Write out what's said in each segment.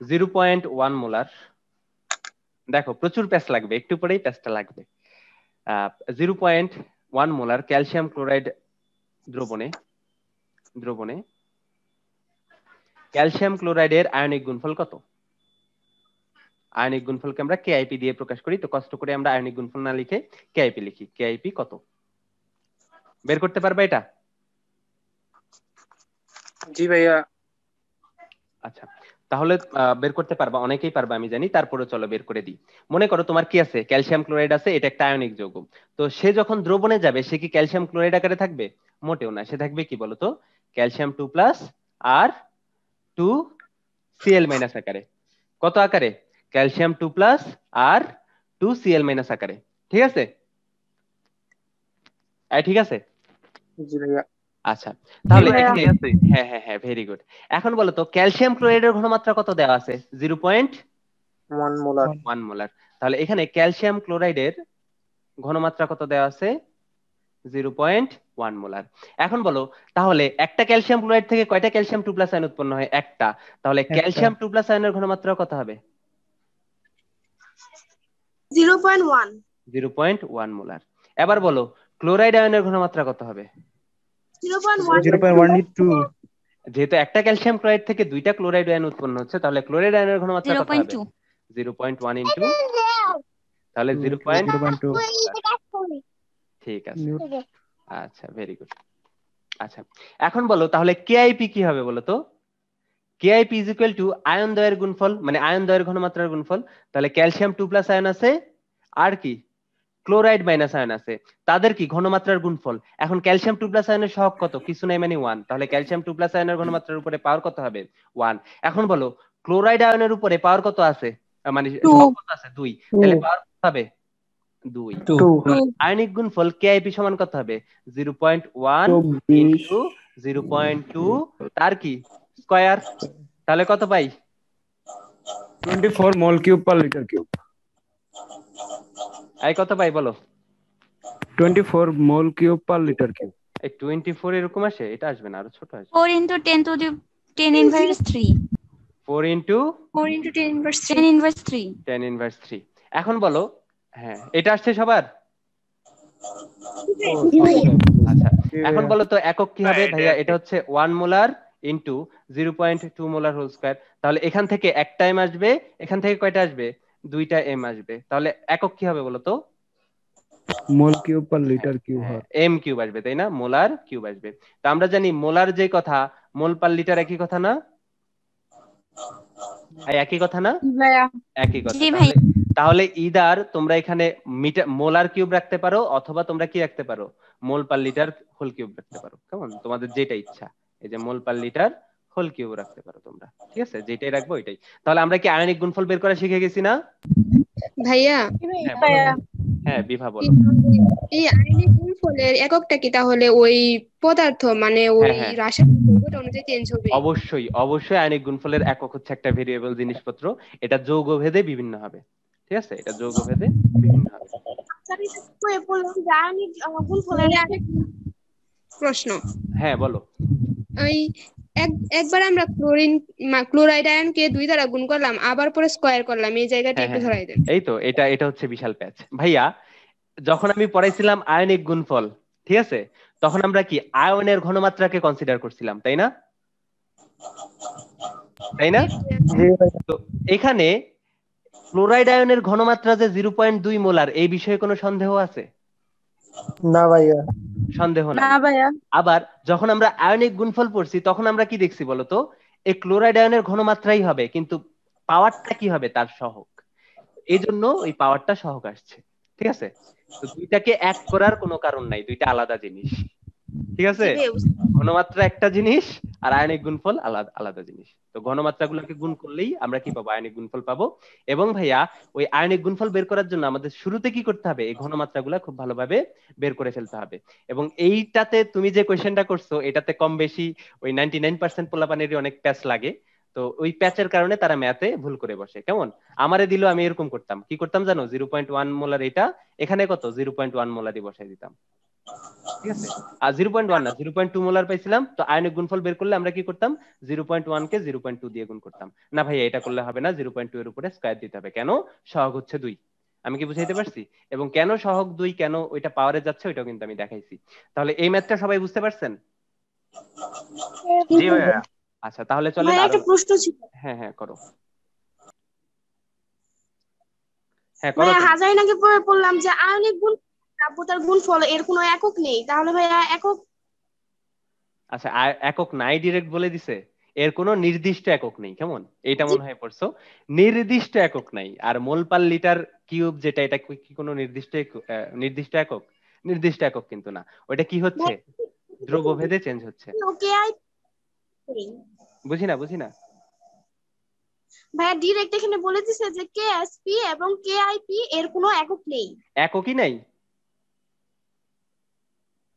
0.1 molar, দেখো প্রচুর প্যাচ লাগবে, একটু পরেই প্যাচটা লাগবে। 0.1 মোলার ক্যালসিয়াম ক্লোরাইড দ্রবণে দ্রবণে ক্যালসিয়াম ক্লোরাইডের আয়নিক গুণফল কত? আয়নিক গুণফলকে আমরা কেআইপি দিয়ে প্রকাশ করি, তো কষ্ট করে আমরা আয়নিক গুণফল না লিখে কেআইপি লিখি। কেআইপি কত বের করতে পারবে এটা? জি ভাইয়া। আচ্ছা, তাহলে বের করতে পারবা, অনেকেই পারবা আমি জানি, তারপরে চলো বের করে দিই। মনে করো তোমার কি আছে, ক্যালসিয়াম ক্লোরাইড আছে, এটা একটা আয়নিক যৌগ। তো সে যখন দ্রবণে যাবে সে কি ক্যালসিয়াম ক্লোরাইড আকারে থাকবে? মোটেও না, সে থাকবে কি বলতো, ক্যালসিয়াম 2+ আর 2Cl- আকারে। কত আকারে? ক্যালসিয়াম 2+ আর 2Cl- আকারে। ঠিক আছে? ঠিক আছে। জি ভাইয়া। আচ্ছা, জি তাহলে ভাইয়া। এখানে হ্যাঁ হ্যাঁ হ্যাঁ, ভেরি গুড। এখন বলো তো ক্যালসিয়াম ক্লোরাইডের ঘনমাত্রা কত দেওয়া আছে? 0.1 1 মোলার। মোলার। তাহলে এখানে ক্যালসিয়াম ক্লোরাইডের ঘনমাত্রা কত দেওয়া আছে? 0.1 মোলার। এখন বলো, তাহলে একটা ক্যালসিয়াম ক্লোরাইড থেকে কয়টা ক্যালসিয়াম 2+ আয়ন উৎপন্ন হয়? একটা। তাহলে একটা। ক্যালসিয়াম 2+ আয়নের ঘনমাত্রা কত হবে? 0.1 0.1 মোলার। এবার বলো ক্লোরাইড আয়নের ঘনমাত্রা কত হবে? 0.1 0.1 যেহেতু একটা ক্যালসিয়াম ক্লোরাইড থেকে দুইটা ক্লোরাইড আয়ন উৎপন্ন হচ্ছে, তাহলে ক্লোরাইড আয়নের ঘনমাত্রা কত হবে? 0.2 0.1 ইন্টু, তাহলে 0.2 মোলার। ঠিক আছে, আচ্ছা ভেরি গুড। আচ্ছা, এখন বলো তাহলে কেআইপি কি হবে বলো তো? কেআইপি ইজ ইকুয়াল টু আয়ন দ্বয়ের গুণফল, মানে আয়ন দ্বয়ের ঘনমাত্রার গুণফল। তাহলে ক্যালসিয়াম 2+ আয়ন আছে, আর কি ক্লোরাইড মাইনাস আয়ন আছে, তাদের কি ঘনমাত্রার গুণফল। এখন ক্যালসিয়াম 2+ আয়নের সহগ কত? কিছু নাই, মানে 1। তাহলে ক্যালসিয়াম 2+ আয়নের ঘনমাত্রার উপরে পাওয়ার কত হবে? 1। এখন বলো ক্লোরাইড আয়নের উপরে পাওয়ার কত আছে, মানে 2 সহগ কত আছে? 2। তাহলে পাওয়ার কত হবে? 2। 2 আয়নিক গুণফল কেআইপি সমান কত হবে? 0.1 ইন্টু 0.2 তার কি স্কয়ার। তাহলে কত পাই? 24 mole cube per liter cube। এই কত পাই বলো? 24 mole cube per liter cube। এই 24 এরকম আসে? এটা আসবে না, আরো ছোট আসবে। 4 into 10 to the 10 inverse 3 4 into 4 into 10 inverse 10 3 inverse 3 10 inverse 3। এখন বলো, হ্যাঁ এটা আসছে সবার? আচ্ছা, এখন বলো তো একক কি হবে ভাইয়া? এটা হচ্ছে 1 molar into 0.2 molar whole square. তাহলে এখান থেকে একটা এম আসবে, এখান থেকে কয়টা আসবে? দুইটা এম আসবে। তাহলে একক কি হবে বলো তো? mole cube per liter cube হ্যাঁ, হয়। এম কিউব আসবে, তাই না? মোলার কিউব আসবে। তো আমরা জানি মোলার যে কথা, মোল পার লিটার একই কথা না? একই কথা না? ভাইয়া। একই কথা। জি ভাই। তাহলে তাহলে ইদার তোমরা এখানে মিটার মোলার কিউব রাখতে পারো, অথবা তোমরা কি রাখতে পারো? মোল পার লিটার হোল কিউব রাখতে পারো। কেমন, তোমাদের যেটা ইচ্ছা। এই যে মোল পার লিটার হোল কিউব রাখতে পারো তোমরা, ঠিক আছে? যেটাই রাখবো ওইটাই। তাহলে আমরা কি আয়নিক গুণফল বের করা শিখে গেছি না? ভাইয়া, হ্যাঁ বলো। হ্যাঁ বিভা বলো। এই আয়নিক গুণফলের এককটা কি তাহলে ওই পদার্থ মানে ওই হ্যাঁ হ্যাঁ, রাসায়নিক যৌগটা অনুযায়ী চেঞ্জ হবে? অবশ্যই অবশ্যই আয়নিক গুণফলের একক হচ্ছে একটা ভেরিয়েবল জিনিসপত্র। এটা যৌগভেদে বিভিন্ন হবে, ঠিক আছে? এটা যৌগভেদে বিভিন্ন হবে। আয়নিক গুণফলের প্রশ্ন। হ্যাঁ বলো। ওই একবার আমরা ক্লোরাইড আয়নকে 2 দ্বারা গুণ করলাম, আবার পরে স্কয়ার করলাম, এই জায়গাটা হ্যাঁ একটু হ্যাঁ হ্যাঁ, ধরাই দেন। এই তো এটা এটা হচ্ছে বিশাল প্যাচ ভাইয়া। যখন আমি পড়াইছিলাম আয়নিক গুণফল, ঠিক আছে, তখন আমরা কি আয়নের ঘনমাত্রাকে কনসিডার করছিলাম, তাই না? তাই না? তো এখানে ক্লোরাইড আয়নের ঘনমাত্রা যে 0.2 মোলার, এই বিষয়ে কোনো সন্দেহ আছে? না ভাইয়া। সন্দেহ নাই। না ভাইয়া। আবার যখন আমরা আয়নিক গুণফল পড়ছি তখন আমরা কি দেখছি বলতো? এই ক্লোরাইড আয়নের ঘনমাত্রাই হবে, কিন্তু পাওয়ারটা কি হবে? তার সহগ। এই জন্য ওই পাওয়ারটা সহগ আসছে, ঠিক আছে? তো দুইটাকে এক করার কোনো কারণ নাই, দুইটা আলাদা জিনিস, ঠিক আছে? ঘনমাত্রা একটা জিনিস, আর আয়নিক গুণফল আলাদা আলাদা জিনিস। তো ঘনমাত্রাগুলোকে গুণ করলেই আমরা কি পাবো? আয়নিক গুণফল পাবো। এবং ভাইয়া ওই আয়নিক গুণফল বের করার জন্য আমাদের শুরুতে কি করতে হবে? এই ঘনমাত্রাগুলো খুব ভালোভাবে বের করে ফেলতে হবে। এবং এইটাতে তুমি যে কোয়েশ্চেনটা করছো, এটাতে কম বেশি ওই 99% পোলাপানেরই অনেক প্যাচ লাগে। তো ওই প্যাচের কারণে তারা ম্যাথে ভুল করে বসে। কেমন, আমারে দিল, আমি এরকম করতাম, কি করতাম জানো? 0.1 মোলার এটা, এখানে কত? 0.1 মোলারই বসাই দিতাম। ঠিক আছে। আর 0.1 না 0.2 মোলার পাইছিলাম, তো আয়নিক গুণফল বের করলে আমরা কি করতাম, 0.1 কে 0.2 দিয়ে গুণ করতাম। না ভাই এটা করলে হবে না, 0.2 এর উপরে স্কয়ার দিতে হবে। কেন? সহগ হচ্ছে 2। আমি কি বুঝাইতে পারছি? এবং কেন সহগ 2, কেন ওইটা পাওয়ারে যাচ্ছে ওইটাও কিন্তু আমি দেখাইছি। তাহলে এই ম্যাথটা সবাই বুঝতে পারছেন? জি ভাইয়া। আচ্ছা তাহলে চলেন ভাই আরো। একটা প্রশ্ন ছিল, হ্যাঁ হ্যাঁ করো, হ্যাঁ করো ভাইয়া তুমি। হাজারিন আগে পরে বললাম যে আয়নিক গুণ দ্রাব্যতার গুণফল এর কোনো একক নেই, তাহলে ভাইয়া একক? আচ্ছা একক নাই ডিরেক্ট বলে দিছে, এর কোনো নির্দিষ্ট একক নেই। কেমন এইটা জি মনে হয় পড়ছো, নির্দিষ্ট একক নাই। আর মোল পার লিটার কিউব যেটা, এটা কি কোনো নির্দিষ্ট নির্দিষ্ট একক? নির্দিষ্ট একক কিন্তু না, ওইটা কি হচ্ছে, দ্রব্যভেদে চেঞ্জ হচ্ছে। ওকে আই নেই বুঝি না বুঝি না। ভাইয়া, ডিরেক্ট এখানে বলে দিছে যে কেএসপি এবং কেআইপি এর কোনো একক নেই। এককই নাই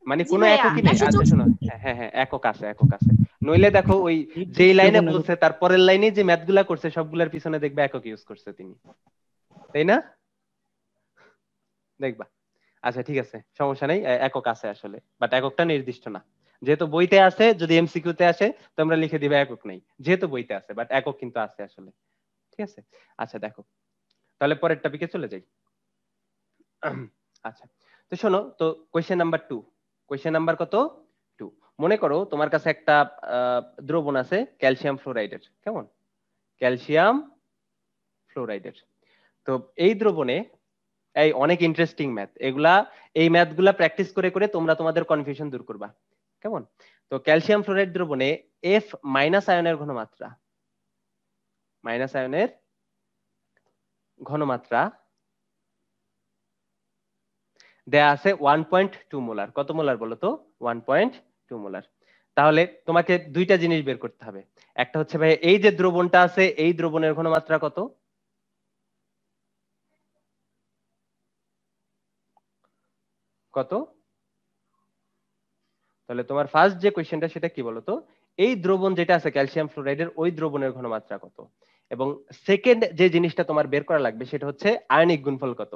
মানে জি কোনো ভাইয়া, এককই নেই। আচ্ছা শোনো, 164। হ্যাঁ হ্যাঁ হ্যাঁ একক আছে, একক আছে। নইলে দেখো ওই যেই লাইনে বলছে তার পরের লাইনে যে ম্যাথগুলা করছে সবগুলোর পিছনে দেখবে একক ইউজ করছে তিনি, তাই না? দেখবা। আচ্ছা ঠিক আছে সমস্যা নেই, একক আছে আসলে, বাট এককটা নির্দিষ্ট না। যেহেতু বইতে আছে, যদি এমসিকিউ তে আসে তোমরা লিখে দিবে একক নেই, যেহেতু বইতে আছে, বাট একক কিন্তু আছে আসলে। ঠিক আছে। আচ্ছা দেখো তাহলে পরের টপিকে চলে যাই। আচ্ছা তো শোনো তো, কোয়েশ্চেন নাম্বার 2। কোয়েশ্চেন নাম্বার কত? 2। মনে করো তোমার কাছে একটা দ্রবণ আছে ক্যালসিয়াম ফ্লোরাইডের। কেমন? ক্যালসিয়াম ফ্লোরাইডের। তো এই দ্রবণে, এই অনেক ইন্টারেস্টিং ম্যাথ এগুলা, এই ম্যাথগুলা প্র্যাকটিস করে করে তোমরা তোমাদের কনফিউশন দূর করবা। কেমন? তো ক্যালসিয়াম ফ্লোরাইড দ্রবণে এফ মাইনাস আয়নের ঘনমাত্রা, মাইনাস আয়নের ঘনমাত্রা দেয়া আছে 1.2 মোলার। কত মোলার বলো তো? 1.2 মোলার। তাহলে তোমাকে দুইটা জিনিস বের করতে হবে। একটা হচ্ছে ভাই এই যে দ্রবণটা আছে, এই দ্রবণের ঘনমাত্রা কত? কত? তাহলে তোমার ফার্স্ট যে কোশ্চেনটা সেটা কি বলতো, এই দ্রবণ যেটা আছে ক্যালসিয়াম ফ্লোরাইডের, ওই দ্রবণের ঘনমাত্রা কত? এবং সেকেন্ড যে জিনিসটা তোমার বের করা লাগবে সেটা হচ্ছে আয়নিক গুণফল কত।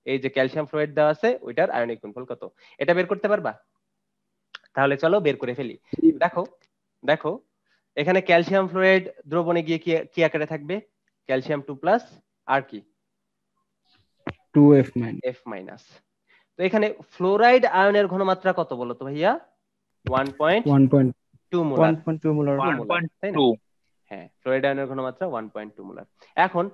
এই যে ক্যালসিয়াম ফ্লোরাইড দেওয়া আছে ওইটার আয়নিক গুণফল কত, এটা বের করতে পারবা? তাহলে চলো বের করে ফেলি। দেখো দেখো এখানে ক্যালসিয়াম ফ্লোরাইড দ্রবণে গিয়ে কি কি আকারে থাকবে? ক্যালসিয়াম 2 প্লাস আর কি 2F মাইনাস। F minus. তো এখানে ফ্লোরাইড আয়নের ঘনমাত্রা কত বলো তো ভাইয়া? 1.2 মোলার। 1.2 মোলার। 1.2। হ্যাঁ ফ্লোরাইড আয়নের ঘনমাত্রা 1.2 মোলার। এখন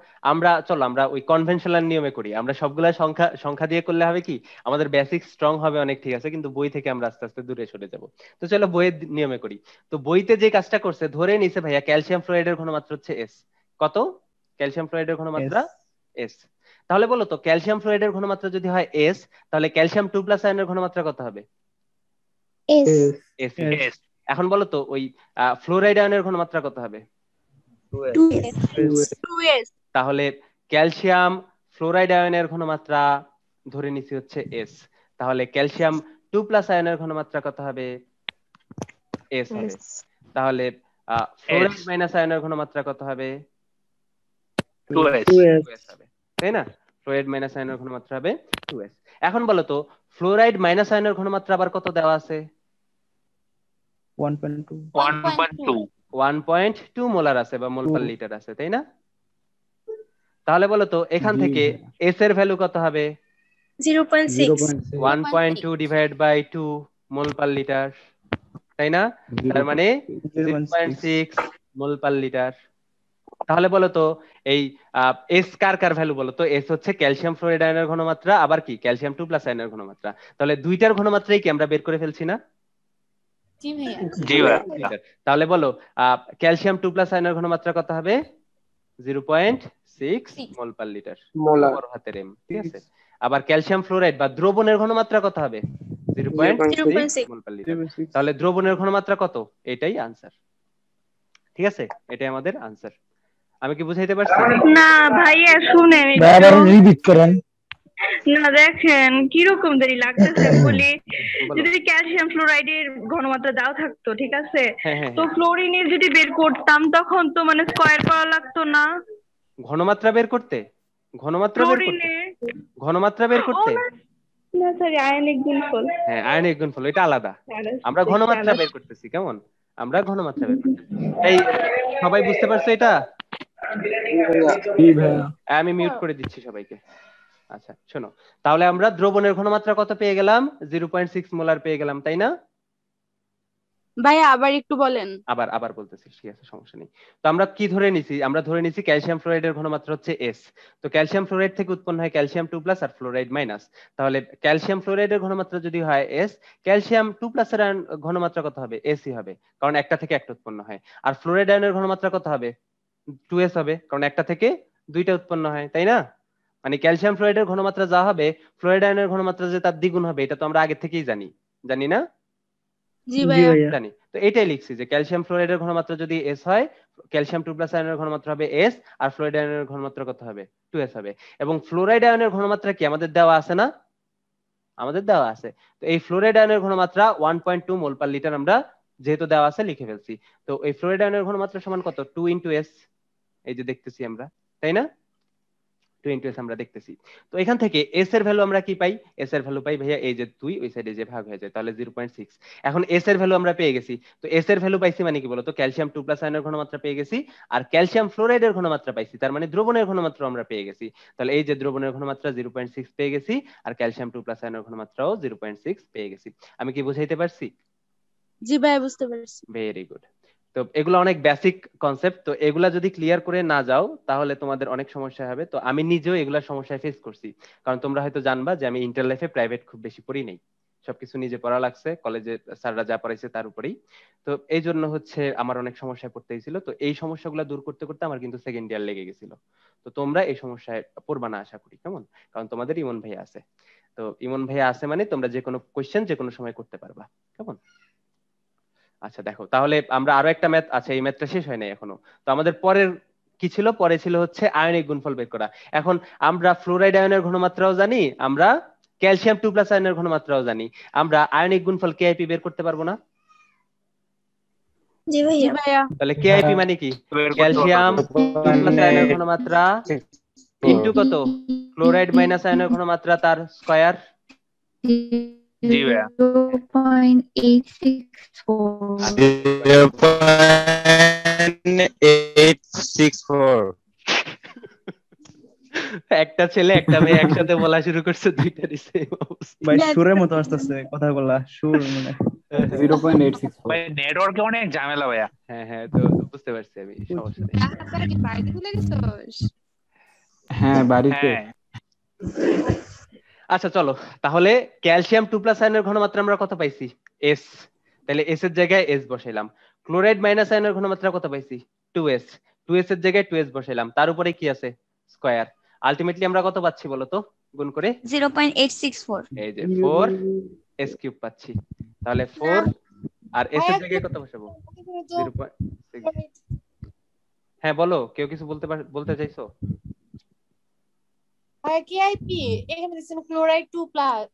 চলো আমরা ওই কনভেনশনাল নিয়মে করি। আমরা সবগুলা সংখ্যা সংখ্যা দিয়ে করলে হবে কি, আমাদের বেসিক স্ট্রং হবে অনেক, ঠিক আছে, কিন্তু বই থেকে আমরা আস্তে আস্তে দূরে সরে যাব। তো চলো বইয়ের নিয়মে করি। তো বইতে যে কাজটা করছে, ধরে নিছে ভাইয়া ক্যালসিয়াম ফ্লোরাইডের ঘনমাত্রা হচ্ছে এস। কত? ক্যালসিয়াম ফ্লোরাইডের ঘনমাত্রা এস। তাহলে বলো তো ক্যালসিয়াম ফ্লোরাইডের ঘনমাত্রা যদি হয় এস, তাহলে ক্যালসিয়াম 2 প্লাস আয়নের ঘনমাত্রা কত হবে? এস। এস। এখন বলো তো ওই ফ্লোরাইড আয়নের ঘনমাত্রা কত হবে? 2s। তাহলে ক্যালসিয়াম ফ্লোরাইড আয়নের ঘনমাত্রা ধরে নিছি হচ্ছে এস। তাহলে ক্যালসিয়াম 2 প্লাস আয়নের ঘনমাত্রা কত হবে? এস হবে। তাহলে ফ্লোরাইড মাইনাস আয়নের ঘনমাত্রা কত হবে? 2s হবে, তাই না? ফ্লোরাইড মাইনাস আয়নের ঘনমাত্রা হবে 2s। এখন বলো তো ফ্লোরাইড মাইনাস আয়নের ঘনমাত্রা আবার কত দেওয়া আছে? 1.2 1.2 মোলার আছে বা মোল পার লিটার আছে, তাই না? তাহলে বলো তো এখান থেকে এস এর ভ্যালু কত হবে? 0.6। 1.2 divide by 2 mole per litre, তাই না? তার মানে 0.6 মোল পার লিটার। তাহলে বলো তো এই এস কার কার ভ্যালু বলো তো? এস হচ্ছে ক্যালসিয়াম ফ্লোরাইড আয়নের ঘনমাত্রা, আবার কি ক্যালসিয়াম 2 প্লাস আয়নের ঘনমাত্রা। তাহলে দুইটার ঘনমাত্রাই কি আমরা বের করে ফেলছি না? জি ভাইয়া। তাহলে বলো ক্যালসিয়াম 2 প্লাস আয়নের ঘনমাত্রা কত হবে? 0.6 মোল পার লিটার, মোলার। বড় হাতের এম, ঠিক আছে। আবার ক্যালসিয়াম ফ্লোরাইড বা দ্রবণের ঘনমাত্রা কত হবে? 0.6 মোল পার লিটার। তাহলে দ্রবণের ঘনমাত্রা কত? এটাই আনসার, ঠিক আছে, এটাই আমাদের আনসার। আমি কি বুঝাইতে পারছি? না ভাইয়া শুনেন আবার রিপিট করেন। না দেখেন কিরকম দেরি লাগতেছে বলি, যদি ক্যালসিয়াম ফ্লোরাইডের ঘনমাত্রা দাও থাকতো ঠিক আছে, তো ফ্লোরিনের যদি বের করতাম তখন তো মানে স্কয়ার করা লাগতো না। ঘনমাত্রা বের করতে? ঘনমাত্রা বের করতে? ঘনমাত্রা বের করতে? না সরি আয়নিক গুণফল। হ্যাঁ আয়নিক গুণফল, এটা আলাদা। আমরা ঘনমাত্রা বের করতেছি, কেমন? আমরা ঘনমাত্রা বের করতেছি। এই সবাই বুঝতে পারছো এটা? আমি মিউট করে দিচ্ছি সবাইকে। আচ্ছা শোনো, তাহলে আমরা দ্রবণের ঘনমাত্রা কত পেয়ে গেলাম? 0.6 মোলার পেয়ে গেলাম, তাই না? ভাইয়া আবার একটু বলেন। আবার বলতেছি, ঠিক আছে, সমস্যা নেই। তো আমরা কি ধরে নিছি? আমরা ধরে নিছি ক্যালসিয়াম ফ্লোরাইডের ঘনমাত্রা হচ্ছে S। তো ক্যালসিয়াম ফ্লোরাইড থেকে উৎপন্ন হয় ক্যালসিয়াম 2+ আর ফ্লোরাইড মাইনাস। তাহলে ক্যালসিয়াম ফ্লোরাইডের ঘনমাত্রা যদি হয় S, ক্যালসিয়াম 2+ এর ঘনমাত্রা কত হবে? S ই হবে, কারণ একটা থেকে একটা উৎপন্ন হয়। আর ফ্লোরাইড আয়নের ঘনমাত্রা কত হবে? 2S হবে, কারণ একটা থেকে দুইটা উৎপন্ন হয়, তাই না? মানে ক্যালসিয়াম ফ্লোরাইডের ঘনমাত্রা যা হবে, ফ্লোরাইড আয়নের ঘনমাত্রা যে তার দ্বিগুণ হবে, এটা তো আমরা আগে থেকেই জানি না? জি ভাইয়া। জানি। তো এটাই লিখছি যে ক্যালসিয়াম ফ্লোরাইডের ঘনমাত্রা যদি S হয়, ক্যালসিয়াম 2+ আয়নের ঘনমাত্রা হবে S, আর ফ্লোরাইড আয়নের ঘনমাত্রা কত হবে? 2S হবে। এবং ফ্লোরাইড আয়নের ঘনমাত্রা কি আমাদের দেওয়া আছে না? আমাদের দেওয়া আছে। তো এই ফ্লোরাইড আয়নের ঘনমাত্রা 1.2 মোল পার লিটার আমরা যেহেতু দেওয়া আছে লিখে ফেলছি। তো এই ফ্লোরাইড আয়নের ঘনমাত্রা সমান কত? 2 × S, এই যে দেখতেছি আমরা, তাই না? 2 × S আমরা দেখতেছি। তো এখান থেকে S এর ভ্যালু আমরা কি পাই? S এর ভ্যালু পাই ভাইয়া এই যে 2, ওই সাইডে যে ভাগ হয়ে যায়, তাহলে 0.6। এখন S এর ভ্যালু আমরা পেয়ে গেছি। তো S এর ভ্যালু পাইছি মানে কি বলতো? ক্যালসিয়াম 2+ আয়নের ঘনমাত্রা পেয়ে গেছি, আর ক্যালসিয়াম ফ্লোরাইডের ঘনমাত্রা পাইছি, তার মানে দ্রবণের ঘনমাত্রা আমরা পেয়ে গেছি। তাহলে এই যে দ্রবণের ঘনমাত্রা 0.6 পেয়ে গেছি, আর ক্যালসিয়াম 2+ আয়নের ঘনমাত্রাও 0.6 পেয়ে গেছি। আমি কি বুঝাইতে পারছি? জি ভাইয়া বুঝতে পারছি। Very good. তো এগুলো অনেক বেসিক কনসেপ্ট, তো এগুলা যদি ক্লিয়ার করে না যাও তাহলে তোমাদের অনেক সমস্যা হবে। তো আমি নিজেও এগুলা সমস্যায় ফেস করছি, কারণ তোমরা হয়তো জানবা যে আমি ইন্টার লাইফে প্রাইভেট খুব বেশি পড়ি নাই, সবকিছু নিজে পড়া লাগছে, কলেজে স্যাররা যা পড়াইছে তার উপরেই। তো এই জন্য হচ্ছে আমার অনেক সমস্যায় পড়তে হয়েছিল। তো এই সমস্যাগুলো দূর করতে করতে আমার কিন্তু সেকেন্ড ইয়ার লেগে গেছিল। তো তোমরা এই সমস্যায় পড়বা না আশা করি, কেমন? কারণ তোমাদের ইমন ভাইয়া আছে। তো ইমন ভাইয়া আছে মানে তোমরা যে কোনো কোশ্চেন যে কোনো সময় করতে পারবা, কেমন? আচ্ছা দেখো, তাহলে আমরা আরো একটা ম্যাথ আছে, এই ম্যাথটা শেষ হয় নাই এখনো। তো আমাদের পরের কি ছিল? পরে ছিল হচ্ছে আয়নিক গুণফল বের করা। এখন আমরা ফ্লোরাইড আয়নের ঘনমাত্রাও জানি, আমরা ক্যালসিয়াম 2+ আয়নের ঘনমাত্রাও জানি, আমরা আয়নিক গুণফল কেআইপি বের করতে পারবো না? জি জি ভাইয়া। ভাইয়া। তাহলে কেআইপি মানে কি? ক্যালসিয়াম 2+ আয়নের ঘনমাত্রা ইনটু কত? ফ্লোরাইড মাইনাস আয়নের ঘনমাত্রা তার স্কয়ার। জি ভাইয়া। 0.864 একটা ছেলে একটা মেয়ে একসাথে বলা শুরু করছে, দুইটা দিছে ভাই সুরের মতো আসতেছে কথাগুলা, সুর মানে 0.864। ভাই নেটওয়ার্কে অনেক ঝামেলা ভাইয়া। হ্যাঁ তো বুঝতে পারছি আমি, সমস্যা নেই। তারা কি বাইরে চলে গেছস? হ্যাঁ বাড়িতে। হ্যাঁ আচ্ছা চলো, তাহলে ক্যালসিয়াম 2+ আয়নের ঘনমাত্রা আমরা কত পাইছি? S। তাহলে S এর জায়গায় S বসাইলাম। ক্লোরাইড মাইনাস আয়নের ঘনমাত্রা কত পাইছি? 2S। 2S এর জায়গায় 2S বসাইলাম, তার উপরে কি আছে? স্কয়ার। আলটিমেটলি আমরা কত পাচ্ছি বলো তো গুণ করে? 0.864 এই যে 4S³ পাচ্ছি। তাহলে 4 আর S এর জায়গায় কত বসাবো? 0.6। হ্যাঁ বলো, কেউ কিছু বলতে চাইছো? কেআইপি এখানে দিছেন ক্লোরাইড 2+।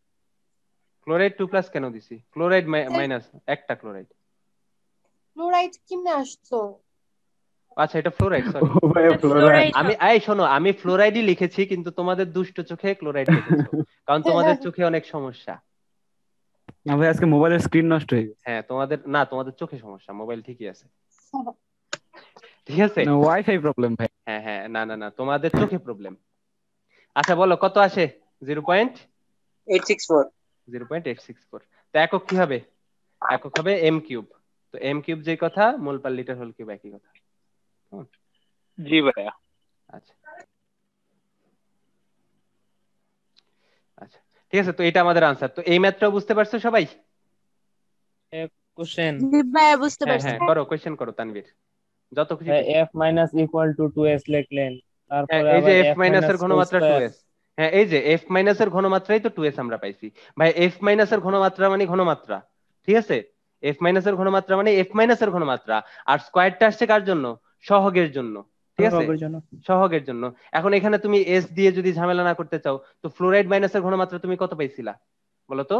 ক্লোরাইড 2+ কেন দিছি? ক্লোরাইড মাইনাস, একটা ক্লোরাইড। ক্লোরাইড কেমনে আসতো? আচ্ছা এটা ফ্লোরাইড, সরি। ও ভাই ফ্লোরাইড। শোনো, আমি ফ্লোরাইডই লিখেছি, কিন্তু তোমাদের দুষ্ট চোখে ক্লোরাইড লিখেছো, কারণ তোমাদের চোখে অনেক সমস্যা। না ভাই আজকে মোবাইলের স্ক্রিন নষ্ট হয়ে গেছে। হ্যাঁ তোমাদের চোখে সমস্যা, মোবাইল ঠিকই আছে, ঠিক আছে? না ওয়াইফাই প্রবলেম ভাই। হ্যাঁ না তোমাদের চোখে প্রবলেম। আচ্ছা বলো কত আসে? 0.864। তো একক কি হবে? একক হবে m³। তো m³ যে কথা, মোল পার লিটার হোল কিউব একই কথা। জি ভাইয়া। আচ্ছা ঠিক আছে, তো এটা আমাদের আনসার। তো এই ম্যাথটাও বুঝতে পারছো সবাই? কোশ্চেন। জি ভাইয়া বুঝতে পারছি। হ্যাঁ করো, কোশ্চেন করো তানভীর, যত খুশি। f minus equal to 2s লিখলেন, তারপরে এই যে আবার f মাইনাস এর ঘনমাত্রা 2s। হ্যাঁ এই যে f মাইনাস এর ঘনমাত্রাই তো 2s আমরা পাইছি ভাই। f মাইনাস এর ঘনমাত্রা মানে ঘনমাত্রা, ঠিক আছে? f মাইনাস এর ঘনমাত্রা মানে f মাইনাস এর ঘনমাত্রা, আর স্কয়ারটা আসছে কার জন্য? সহগের জন্য, ঠিক আছে? সহগের জন্য। এখন এখানে তুমি s দিয়ে যদি ঝামেলা না করতে চাও, তো ফ্লোরাইড মাইনাসের ঘনমাত্রা তুমি কত পাইছিলা বলো তো?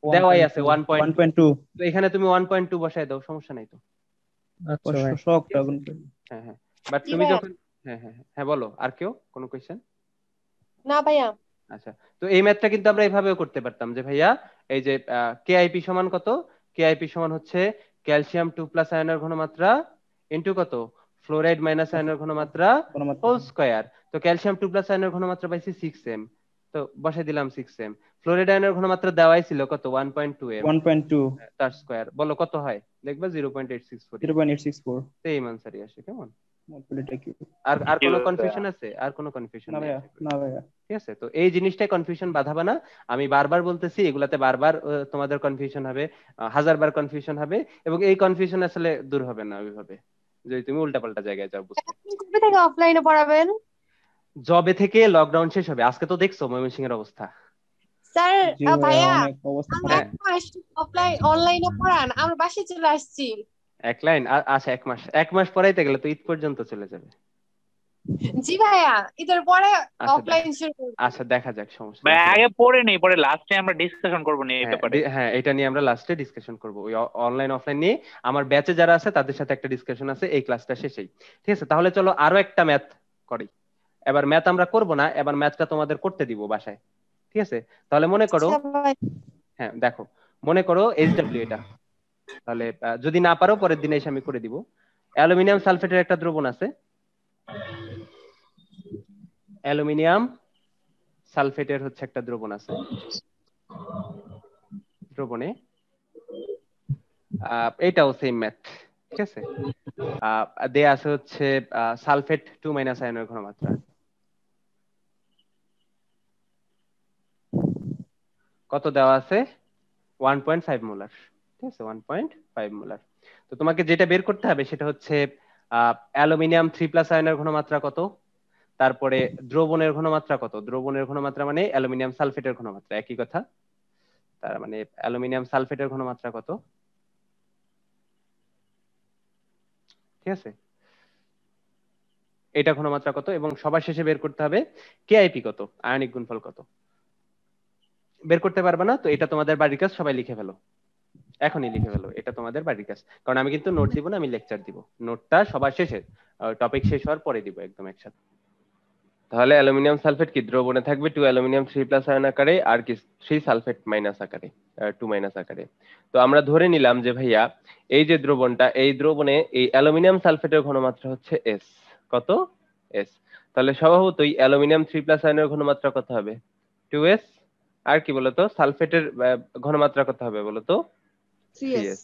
দেওয়াই আছে 1.2। তো এখানে তুমি 1.2 বসায় দাও, সমস্যা নাই তো। আচ্ছা ভাই। হ্যাঁ বাট তুমি যখন হ্যাঁ বলো, আর কেউ কোনো কোশ্চেন? না ভাইয়া। আচ্ছা, তো এই ম্যাথটা কিন্তু আমরা এভাবেও করতে পারতাম যে ভাইয়া এই যে কেআইপি সমান কত, কেআইপি সমান হচ্ছে ক্যালসিয়াম 2+ আয়নের ঘনমাত্রা ইনটু কত ফ্লোরাইড মাইনাস আয়নের ঘনমাত্রা হোল স্কয়ার। তো ক্যালসিয়াম 2+ আয়নের ঘনমাত্রা পাইছি 6m, তো বসাই দিলাম 6m। ফ্লোরাইড আয়নের ঘনমাত্রা দেওয়াই ছিল কত 1.2m, 1.2 তার স্কয়ার। বলো কত হয়, দেখবা 0.864। 0.864 সেম আনসারই আসে। কেমন? এটা কি? আর কোনো কনফিউশন আছে? আর কোনো কনফিউশন না নেই? ভাইয়া, না ভাইয়া। ঠিক আছে, তো এই জিনিসটাই কনফিউশন বাঁধাবে না। আমি বারবার বলতেছি এগুলাতে বারবার তোমাদের কনফিউশন হবে, 1000বার কনফিউশন হবে, এবং এই কনফিউশন আসলে দূর হবে না ওইভাবে যদি তুমি উল্টাপাল্টা জায়গায় যাও বুঝতে। আপনি কবে থেকে অফলাইনে পড়াবেন? জবে থেকে লকডাউন শেষ হবে। আজকে তো দেখছো ময়মনসিংহের অবস্থা। স্যার জি ভাইয়া, ভাইয়া অনেক অবস্থা আমরা খারাপ। এক মাস অফলাইন অনলাইনে পড়ান, আমরা বাসায় চলে আসছি। এক লাইন আচ্ছা, এক মাস পড়াইতে গেলে তো ঈদ পর্যন্ত চলে যাবে। জি ভাইয়া, ঈদের পরে আচ্ছা অফলাইন শুরু করব। আচ্ছা দেখা যাক, সমস্যা ভাই নেই। আগে পড়ে নেই, পরে লাস্টে আমরা ডিসকাশন করবো না এই ব্যাপারে। হ্যাঁ, এটা নিয়ে আমরা লাস্টে ডিসকাশন করব, ওই অনলাইন অফলাইন নিয়ে আমার ব্যাচে যারা আছে তাদের সাথে একটা ডিসকাশন আছে এই ক্লাসটা শেষেই। ঠিক আছে, তাহলে চলো আরো একটা ম্যাথ করি। এবার ম্যাথ আমরা করব না, এবার ম্যাথটা তোমাদের করতে দিব বাসায়। ঠিক আছে, তাহলে মনে করো, আচ্ছা ভাই। হ্যাঁ দেখো, মনে করো এইচডব্লিউ এটা। তাহলে যদি না পারো পরের দিনে এসে আমি করে দিব। অ্যালুমিনিয়াম সালফেটের একটা দ্রবণ আছে, অ্যালুমিনিয়াম সালফেটের হচ্ছে একটা দ্রবণ আছে। দ্রবণে এটাও সেম ম্যাথ। ঠিক আছে, দেয়া আছে হচ্ছে সালফেট 2- আয়নের ঘনমাত্রা কত দেওয়া আছে 1.5 মোলার। ঠিক আছে, 1.5 মোলার। তো তোমাকে যেটা বের করতে হবে সেটা হচ্ছে অ্যালুমিনিয়াম 3+ আয়নের ঘনমাত্রা কত, তারপরে দ্রবণের ঘনমাত্রা কত। দ্রবণের ঘনমাত্রা মানে অ্যালুমিনিয়াম সালফেটের ঘনমাত্রা, একই কথা। তার মানে অ্যালুমিনিয়াম সালফেটের ঘনমাত্রা কত। ঠিক আছে, এটা ঘনমাত্রা কত, এবং সবার শেষে বের করতে হবে কেআইপি কত, আয়নিক গুণফল কত। বের করতে পারবে না তো এটা তোমাদের বাড়ির কাজ, সবাই লিখে ফেলো, এখনই লিখে ফেলো, এটা তোমাদের বাড়ির কাজ। কারণ আমি কিন্তু নোট দিব না, আমি লেকচার দিব। নোটটা সবার শেষে, টপিক শেষ হওয়ার পরে দিব একদম একসাথে। তাহলে অ্যালুমিনিয়াম সালফেট কি দ্রবণে থাকবে 2 অ্যালুমিনিয়াম 3+ আয়ন আকারে, আর কি 3 সালফেট মাইনাস আকারে, 2 মাইনাস আকারে। তো আমরা ধরে নিলাম যে ভাইয়া এই যে দ্রবণটা, এই দ্রবণে এই অ্যালুমিনিয়াম সালফেটের ঘনমাত্রা হচ্ছে এস, কত এস। তাহলে স্বভাবতই অ্যালুমিনিয়াম 3+ আয়নের ঘনমাত্রা কত হবে 2s। আর কি বলতো সালফেটের ঘনমাত্রা কত হবে বলতো 3s।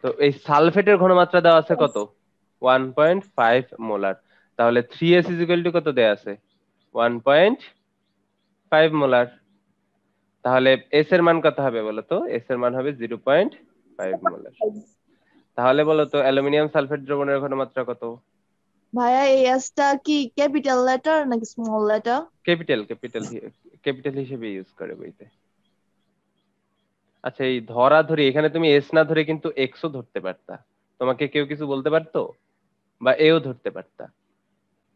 তো এই সালফেটের ঘনমাত্রা দেওয়া আছে কত 1.5 মোলার। তাহলে 3s কত দেয়া আছে 1.5 মোলার। তাহলে s এর মান কত হবে বলতো, s এর মান হবে 0.5 মোলার। তাহলে বলতো অ্যালুমিনিয়াম সালফেট দ্রবণের ঘনমাত্রা কত। ভাইয়া এই এসটা কি ক্যাপিটাল লেটার নাকি small letter? Capital capital capital হিসেবে ইউজ করে বইতে। আচ্ছা, এই ধরা ধরে এখানে তুমি এস না ধরে কিন্তু এক্সও ধরতে পারতা, তোমাকে কেউ কিছু বলতে পারতো, বা এও ধরতে পারতা,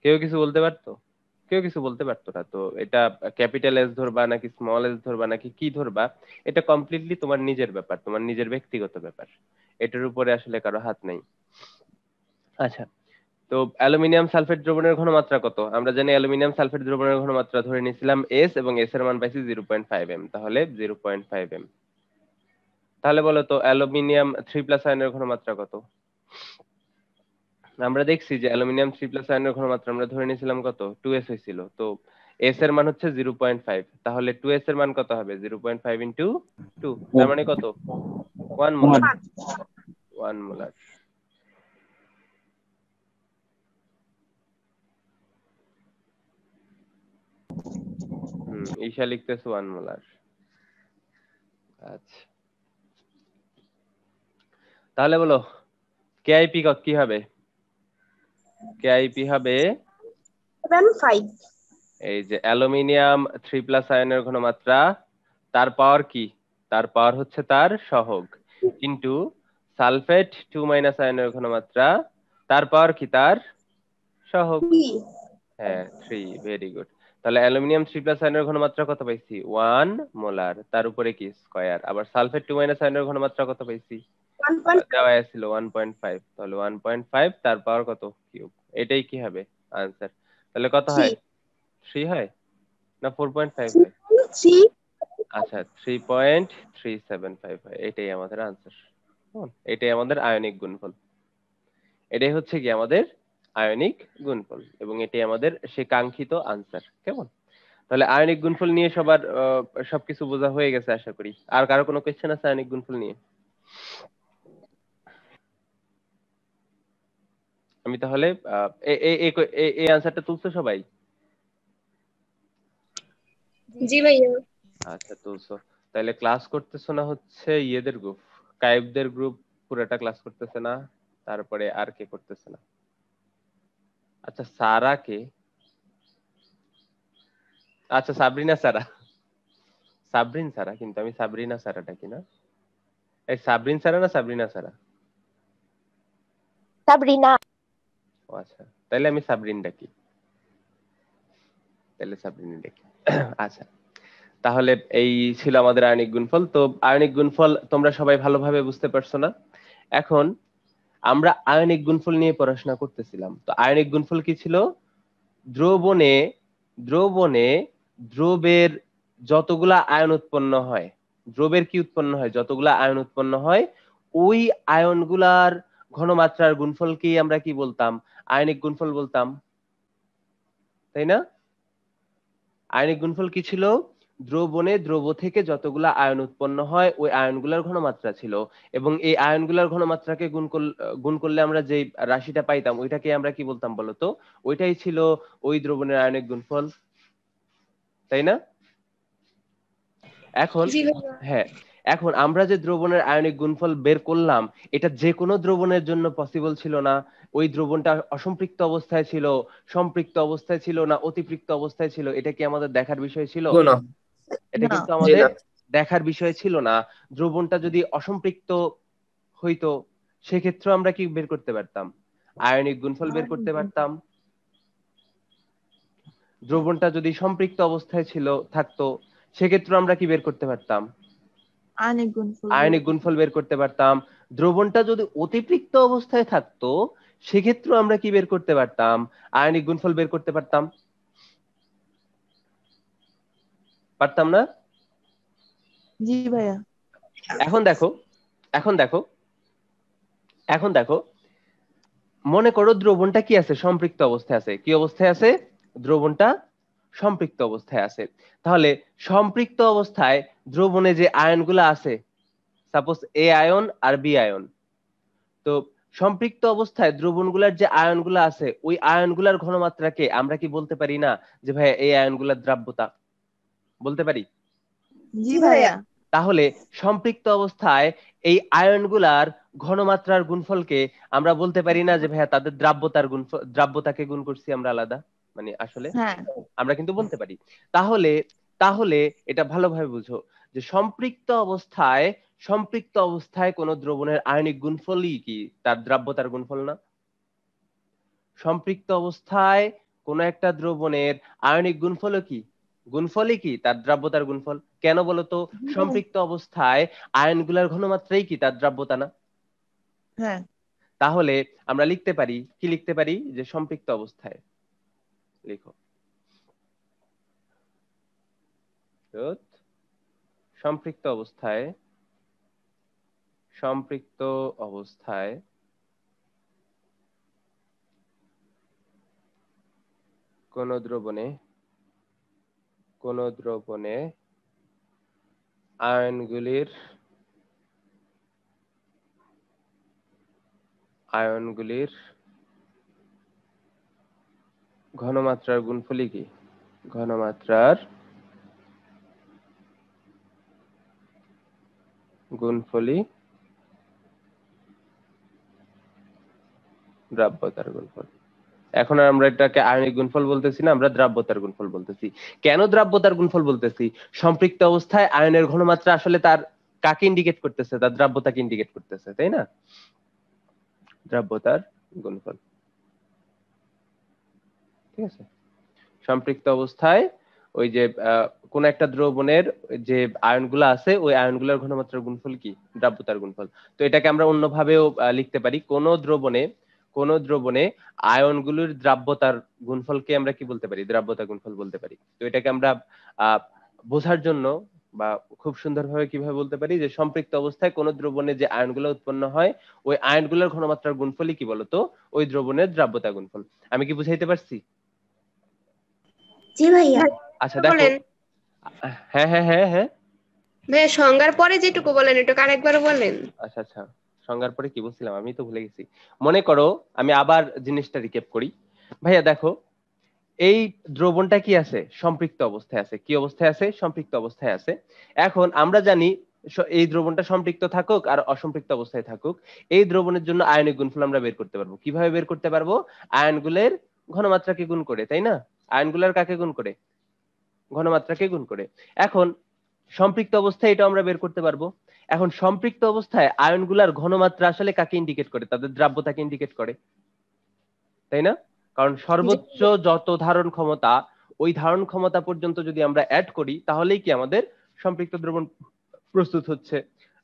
কেউ কিছু বলতে পারতো, কেউ কিছু বলতে পারতো না। তো এটা ক্যাপিটাল এস ধরবা নাকি স্মল এস ধরবা নাকি কি ধরবা, এটা কমপ্লিটলি তোমার নিজের ব্যাপার, তোমার নিজের ব্যক্তিগত ব্যাপার, এটার উপরে আসলে কারো হাত নেই। আচ্ছা, তো অ্যালুমিনিয়াম সালফেট দ্রবণের ঘনমাত্রা কত, আমরা জানি অ্যালুমিনিয়াম সালফেট দ্রবণের ঘনমাত্রা ধরে নিয়েছিলাম এস, এবং এস এর মান পাইছি 0.5m, তাহলে 0.5m। তাহলে বলো তো অ্যালুমিনিয়াম 3+ আয়নের ঘনমাত্রা কত। আমরা দেখছি যে অ্যালুমিনিয়াম 3+ আয়নের ঘনমাত্রা আমরা ধরে নিয়েছিলাম কত 2s হয়েছিল। তো s এর মান হচ্ছে 0.5, তাহলে 2s এর মান কত হবে 0.5 ইনটু 2, তার মানে কত 1 মোলার। 1 মোলার। ঈশা লিখতেছে 1 মোলার। আচ্ছা, তাহলে বলো কেআইপি কি হবে, কেআইপি হবে 7.5। এই যে অ্যালুমিনিয়াম 3+ আয়নের ঘনমাত্রা, তার পাওয়ার কি, তার পাওয়ার হচ্ছে তার সহগ, ইনটু সালফেট 2- আয়নের ঘনমাত্রা, তার পাওয়ার কি তার সহগ। হ্যাঁ 3, ভেরি গুড। তাহলে অ্যালুমিনিয়াম 3+ আয়নের ঘনমাত্রা কত পাইছি 1 মোলার, তার উপরে কি স্কয়ার। আবার সালফেট 2- আয়নের ঘনমাত্রা কত পাইছি দেওয়া ছিল 1.5, তাহলে 1.5 তার পাওয়ার কত কিউব। এটাই কি হবে আনসার। তাহলে কত হয় 3 হয়। না 4.55? আচ্ছা 3.375 এটাই আমাদের আনসার। এটাই আমাদের আয়নিক গুণফল। এটাই হচ্ছে কি আমাদের আয়নিক গুণফল এবং এটাই আমাদের সেই কাঙ্ক্ষিত আনসার। কেমন? তাহলে আয়নিক গুণফল নিয়ে সবার সবকিছু বোঝা হয়ে গেছে আশা করি। আর কারো কোনো কোয়েশ্চেন আছে আয়নিক গুণফল নিয়ে? আমি তাহলে এই আনসারটা তুলছো সবাই? জি ভাইয়া। আচ্ছা তুলছো। তাহলে ক্লাস করতেছো না হচ্ছে ইয়েদের গ্রুপ, কায়েবদের গ্রুপ পুরোটা ক্লাস করতেছে না, তারপরে আর কে করতেছে না? আচ্ছা সারা কে? আচ্ছা সাবরিনা সারা, সাবরিন সারা, কিন্তু আমি সাবরিনা সারাটা কি না? এই সাবরিন সারা না সাবরিনা সারা? সাবরিনা। ও আচ্ছা তাহলে আমি সাবরিন ডাকি, তাহলে সাবরিন ডাকি। আচ্ছা তাহলে এই ছিল আমাদের আয়নিক গুণফল। তো আয়নিক গুণফল তোমরা সবাই ভালোভাবে বুঝতে পারছো না? এখন আমরা আয়নিক গুণফল নিয়ে পড়াশোনা করতেছিলাম। তো আয়নিক গুণফল কি ছিল? দ্রবণে দ্রবের যতগুলা আয়ন উৎপন্ন হয়, দ্রবের কি উৎপন্ন হয়? যতগুলা আয়ন উৎপন্ন হয়, ওই আয়নগুলার ঘনমাত্রার গুণফলকেই আমরা কি বলতাম? আয়নিক গুণফল বলতাম, তাই না? আয়নিক গুণফল কি ছিল? দ্রবণে দ্রব থেকে যতগুলা আয়ন উৎপন্ন হয় ওই আয়নগুলার ঘনমাত্রা ছিল, এবং এই আয়নগুলার ঘনমাত্রাকে গুণ করলে আমরা যে রাশিটা পাইতাম ওইটাকে আমরা কি বলতাম বলতো? ওইটাই ছিল ওই দ্রবণের আয়নিক গুণফল, তাই না? এখন হ্যাঁ, এখন আমরা যে দ্রবণের আয়নিক গুণফল বের করলাম, এটা যে কোনো দ্রবণের জন্য পসিবল ছিল না। ওই দ্রবণটা অসম্পৃক্ত অবস্থায় ছিল, সম্পৃক্ত অবস্থায় ছিল, না অতিপৃক্ত অবস্থায় ছিল, এটা কি আমাদের দেখার বিষয় ছিল? এটা কিন্তু আমাদের দেখার বিষয় ছিল না। দ্রবণটা যদি অসম্পৃক্ত হইতো সেক্ষেত্রে আমরা কি বের করতে পারতাম? আয়নিক গুণফল বের করতে পারতাম। দ্রবণটা যদি সম্পৃক্ত অবস্থায় থাকতো সেক্ষেত্রে আমরা কি বের করতে পারতাম? আয়নিক গুণফল বের করতে পারতাম। দ্রবণটা যদি অতিপৃক্ত অবস্থায় থাকতো সেক্ষেত্রে আমরা কি বের করতে পারতাম? আয়নিক গুণফল বের করতে পারতাম। পারতাম না? জি ভাইয়া। এখন দেখো মনে করো দ্রবণটা কি আছে? সম্পৃক্ত অবস্থায় আছে। কি অবস্থায় আছে? দ্রবণটা সম্পৃক্ত অবস্থায় আছে। তাহলে সম্পৃক্ত অবস্থায় দ্রবণে যে আয়নগুলো আছে, সাপোজ এ আয়ন আর বি আয়ন, তো সম্পৃক্ত অবস্থায় দ্রবণগুলোর যে আয়নগুলো আছে ওই আয়নগুলোর ঘনমাত্রাকে আমরা কি বলতে পারি না যে ভাই এই আয়নগুলোর দ্রাব্যতা? বলতে পারি? জি ভাইয়া। তাহলে সম্পৃক্ত অবস্থায় এই আয়নগুলার ঘনমাত্রার গুণফলকে আমরা বলতে পারি না যে ভাইয়া তাদের দ্রাব্যতাকে গুণ করছি আমরা আলাদা, মানে আসলে আমরা কিন্তু বলতে পারি। তাহলে এটা ভালোভাবে বুঝো যে সম্পৃক্ত অবস্থায় কোন দ্রবণের আয়নিক গুণফলই কি তার দ্রাব্যতার গুণফল না? সম্পৃক্ত অবস্থায় কোন একটা দ্রবণের আয়নিক গুণফলই কি তার দ্রাব্যতার গুণফল। কেন বলতো? সম্পৃক্ত অবস্থায় আয়নগুলার ঘনমাত্রাই কি তার দ্রাব্যতা না? হ্যাঁ। তাহলে আমরা লিখতে পারি যে সম্পৃক্ত অবস্থায়, লিখো সম্পৃক্ত অবস্থায় কোন দ্রবণে আয়নগুলির ঘনমাত্রার গুণফলই কি? ঘনমাত্রার গুণফলই দ্রাব্যতার গুণফল। এখন আমরা এটাকে আয়নিক গুণফল বলতেছি না, আমরা দ্রাব্যতার গুণফল বলতেছি। কেন দ্রাব্যতার গুণফল বলতেছি? সম্পৃক্ত অবস্থায় আয়নের ঘনমাত্রা আসলে তার কাকে ইন্ডিকেট করতেছে? তার দ্রাব্যতাকে ইন্ডিকেট করতেছে, তাই না? দ্রাব্যতার গুণফল, ঠিক আছে। সম্পৃক্ত অবস্থায় ওই যে কোন একটা দ্রবণের যে আয়নগুলো আছে ওই আয়নগুলোর ঘনমাত্রার গুণফল কি? দ্রাব্যতার গুণফল। তো এটাকে আমরা অন্যভাবেও লিখতে পারি। কোন কোন দ্রবণে আয়নগুলোর দ্রাব্যতার গুণফলকে আমরা কি বলতে পারি? দ্রাব্যতা গুণফল বলতে পারি। তো এটাকে আমরা বোঝার জন্য বা খুব সুন্দরভাবে কিভাবে বলতে পারি যে সম্পৃক্ত অবস্থায় কোন দ্রবণে যে আয়নগুলো উৎপন্ন হয় ওই আয়নগুলোর ঘনমাত্রার গুণফলই কি বলতো? ওই দ্রবণের দ্রাব্যতা গুণফল। আমি কি বুঝাইতে পারছি? জি ভাইয়া। আচ্ছা দেখো, হ্যাঁ হ্যাঁ হ্যাঁ হ্যাঁ ভাইয়া সংজ্ঞার পরে যেটুকু বলেন একটু আরেকবার বলেন। আচ্ছা আচ্ছা, সংজ্ঞার পরে কি বলছিলাম আমি তো ভুলে গেছি। মনে করো আমি আবার জিনিসটা রিক্যাপ করি। ভাইয়া দেখো, এই দ্রবণটা কি আছে? সম্পৃক্ত অবস্থায় আছে। কি অবস্থায় আছে? সম্পৃক্ত অবস্থায় আছে। এখন আমরা জানি এই দ্রবণটা সম্পৃক্ত থাকুক আর অসম্পৃক্ত অবস্থায় থাকুক, এই দ্রবণের জন্য আয়নিক গুণফল আমরা বের করতে পারবো। কিভাবে বের করতে পারবো? আয়নগুলোর ঘনমাত্রাকে গুণ করে, তাই না? আয়নগুলোর কাকে গুণ করে? ঘনমাত্রাকে গুণ করে। এখন সম্পৃক্ত অবস্থায় এটা আমরা বের করতে পারবো। এখন সম্পৃক্ত অবস্থায় আয়নগুলার ঘনমাত্রা আসলে কাকে ইন্ডিকেট করে? তাদের দ্রাব্যতাকে ইন্ডিকেট করে, তাই না? কারণ সর্বোচ্চ যত ধারণ ক্ষমতা, ওই ধারণ ক্ষমতা পর্যন্ত যদি আমরা অ্যাড করি তাহলেই কি আমাদের সম্পৃক্ত দ্রবণ প্রস্তুত হচ্ছে।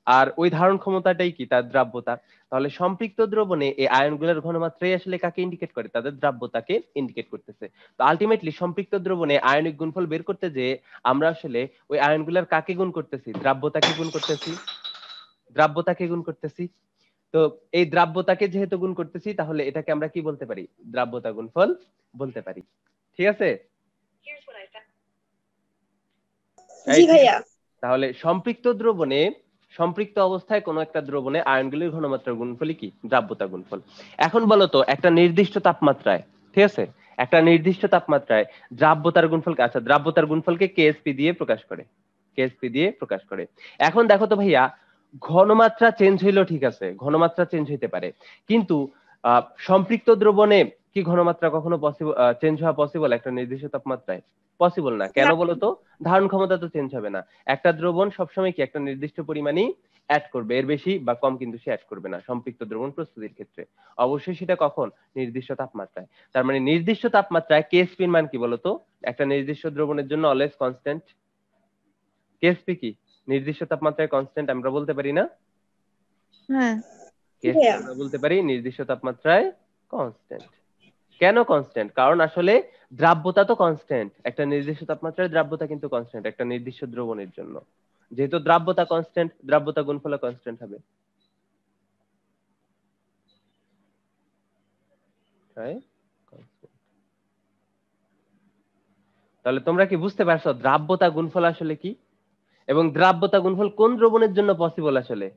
আর ওই ধারণ ক্ষমতাটাই কি? তার দ্রাব্যতা। তাহলে সম্পৃক্ত দ্রবণে এই আয়নগুলোর ঘনমাত্রাই আসলে কাকে ইন্ডিকেট করে? তাদের দ্রাব্যতাকে ইন্ডিকেট করতেছে। তো আলটিমেটলি সম্পৃক্ত দ্রবণে আয়নিক গুণফল বের করতে যে আমরা আসলে ওই আয়নগুলোর কাকে গুণ করতেছি? দ্রাব্যতাকে গুণ করতেছি। দ্রাব্যতাকে গুণ করতেছি। তো এই দ্রাব্যতাকে যেহেতু গুণ করতেছি তাহলে এটাকে আমরা কি বলতে পারি? দ্রাব্যতা গুণফল বলতে পারি। ঠিক আছে? জি ভাইয়া। তাহলে সম্পৃক্ত দ্রবণে, সম্পৃক্ত অবস্থায় কোন একটা দ্রবণে আয়নগুলির ঘনমাত্রার গুণফলই কি? দ্রাব্যতা গুণফল। এখন বলো তো একটা নির্দিষ্ট তাপমাত্রায়, ঠিক আছে, একটা নির্দিষ্ট তাপমাত্রায় দ্রাব্যতার গুণফলকে, আচ্ছা দ্রাব্যতার গুণফলকে কেএসপি দিয়ে প্রকাশ করে, কেএসপি দিয়ে প্রকাশ করে। এখন দেখো তো ভাইয়া, ঘনমাত্রা চেঞ্জ হইলো, ঠিক আছে, ঘনমাত্রা চেঞ্জ হইতে পারে, কিন্তু সম্পৃক্ত দ্রবণে কি ঘনমাত্রা কখনো পসিবল চেঞ্জ হওয়া পসিবল একটা নির্দিষ্ট তাপমাত্রায়? পসিবল না। কেন বলতো? ধারণ ক্ষমতা তো চেঞ্জ হবে না। একটা দ্রবণ সবসময় কি একটা নির্দিষ্ট পরিমাণই অ্যাড করবে, এর বেশি বা কম কিন্তু সে অ্যাড করবে না সম্পৃক্ত দ্রবণ প্রস্তুতির ক্ষেত্রে। অবশ্যই সেটা কখন? নির্দিষ্ট তাপমাত্রায়। তার মানে নির্দিষ্ট তাপমাত্রায় কেএসপি এর মান কি বলতো? একটা নির্দিষ্ট দ্রবণের জন্য অলওয়েজ কনস্ট্যান্ট। কেএসপি কি নির্দিষ্ট তাপমাত্রায় কনস্ট্যান্ট আমরা বলতে পারি না? হ্যাঁ, কেএসপি আমরা বলতে পারি নির্দিষ্ট তাপমাত্রায় কনস্ট্যান্ট। কেন কনস্ট্যান্ট? কারণ আসলে দ্রাব্যতা তো কনস্ট্যান্ট, একটা নির্দিষ্ট তাপমাত্রায় দ্রাব্যতা কিন্তু কনস্ট্যান্ট একটা নির্দিষ্ট দ্রবণের জন্য। যেহেতু দ্রাব্যতা কনস্ট্যান্ট, দ্রাব্যতা গুণফল কনস্ট্যান্ট হবে। তাহলে তোমরা কি বুঝতে পারছো দ্রাব্যতা গুণফল আসলে কি, এবং দ্রাব্যতা গুণফল কোন দ্রবণের জন্য পসিবল আসলে?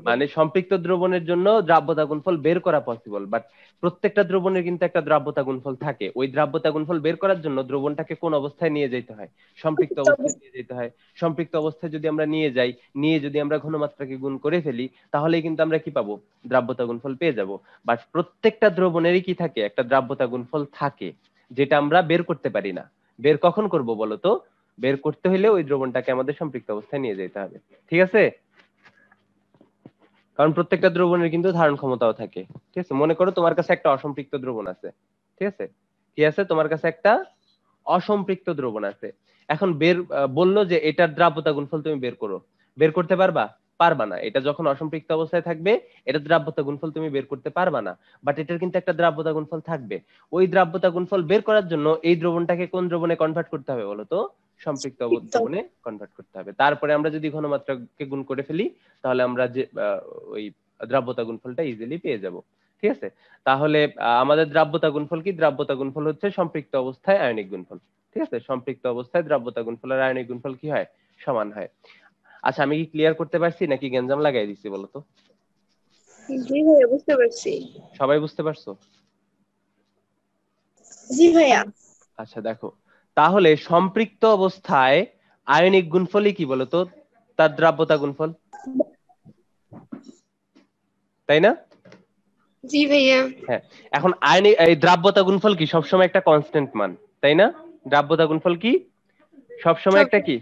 মানে সম্পৃক্ত দ্রবণের জন্য দ্রাব্যতা গুণফল বের করা পসিবল, বাট প্রত্যেকটা দ্রবণের কিন্তু একটা দ্রাব্যতা গুণফল থাকে। ওই দ্রাব্যতা গুণফল বের করার জন্য দ্রবণটাকে কোন অবস্থায় নিয়ে যেতে হয়? সম্পৃক্ত অবস্থায় নিয়ে যেতে হয়। সম্পৃক্ত অবস্থায় যদি আমরা নিয়ে যাই, নিয়ে যদি আমরা ঘনমাত্রাকে গুণ করে ফেলি, তাহলেই কিন্তু আমরা কি পাবো? দ্রাব্যতা গুণফল পেয়ে যাব। বাট প্রত্যেকটা দ্রবণেরই কি থাকে? একটা দ্রাব্যতা গুণফল থাকে, যেটা আমরা বের করতে পারি না। বের কখন করব বলো তো? বের করতে হলে ওই দ্রবণটাকে আমাদের সম্পৃক্ত অবস্থায় নিয়ে যেতে হবে। ঠিক আছে? কারণ প্রত্যেকটা দ্রবণের কিন্তু ধারণ ক্ষমতাও থাকে। ঠিক আছে? মনে করো তোমার কাছে একটা অসম্পৃক্ত দ্রবণ আছে, ঠিক আছে? কি আছে? তোমার কাছে একটা অসম্পৃক্ত দ্রবণ আছে। এখন বললো যে এটার দ্রাব্যতা গুণফল তুমি বের করো, বের করতে পারবা? পারবা না। এটা যখন অসম্পৃক্ত অবস্থায় থাকবে এটা দ্রাব্যতা গুণফল তুমি বের করতে পারবা না। বাট এটার কিন্তু একটা দ্রাব্যতা গুণফল থাকবে। ওই দ্রাব্যতা গুণফল বের করার জন্য এই দ্রবণটাকে কোন দ্রবণে কনভার্ট করতে হবে বলো তো? সম্পৃক্ত দ্রবণে কনভার্ট করতে হবে। তারপরে আমরা যদি ঘনমাত্রাকে গুণ করে ফেলি তাহলে আমরা যে ওই দ্রাব্যতা গুণফলটা ইজিলি পেয়ে যাব। ঠিক আছে? তাহলে আমাদের দ্রাব্যতা গুণফল কি? দ্রাব্যতা গুণফল হচ্ছে সম্পৃক্ত অবস্থায় আয়নিক গুণফল। ঠিক আছে? সম্পৃক্ত অবস্থায় দ্রাব্যতা গুণফল আর আয়নিক গুণফল কি হয়? সমান হয়। আচ্ছা, আমি কি ক্লিয়ার করতে পারছি নাকি গেঞ্জাম লাগাই দিছি বলো তো? জি ভাইয়া, বুঝতে পারছি। সবাই বুঝতে পারছো? জি ভাইয়া। আচ্ছা দেখো, তাহলে সম্পৃক্ত অবস্থায় আয়নিক গুণফলই কি বলতো? তার দ্রাব্যতা গুণফল, তাই না? জি ভাইয়া। হ্যাঁ, এখন আয়নিক এই দ্রাব্যতা গুণফল কি সবসময় একটা কনস্ট্যান্ট মান, তাই না? দ্রাব্যতা গুণফল কি সবসময় একটা কি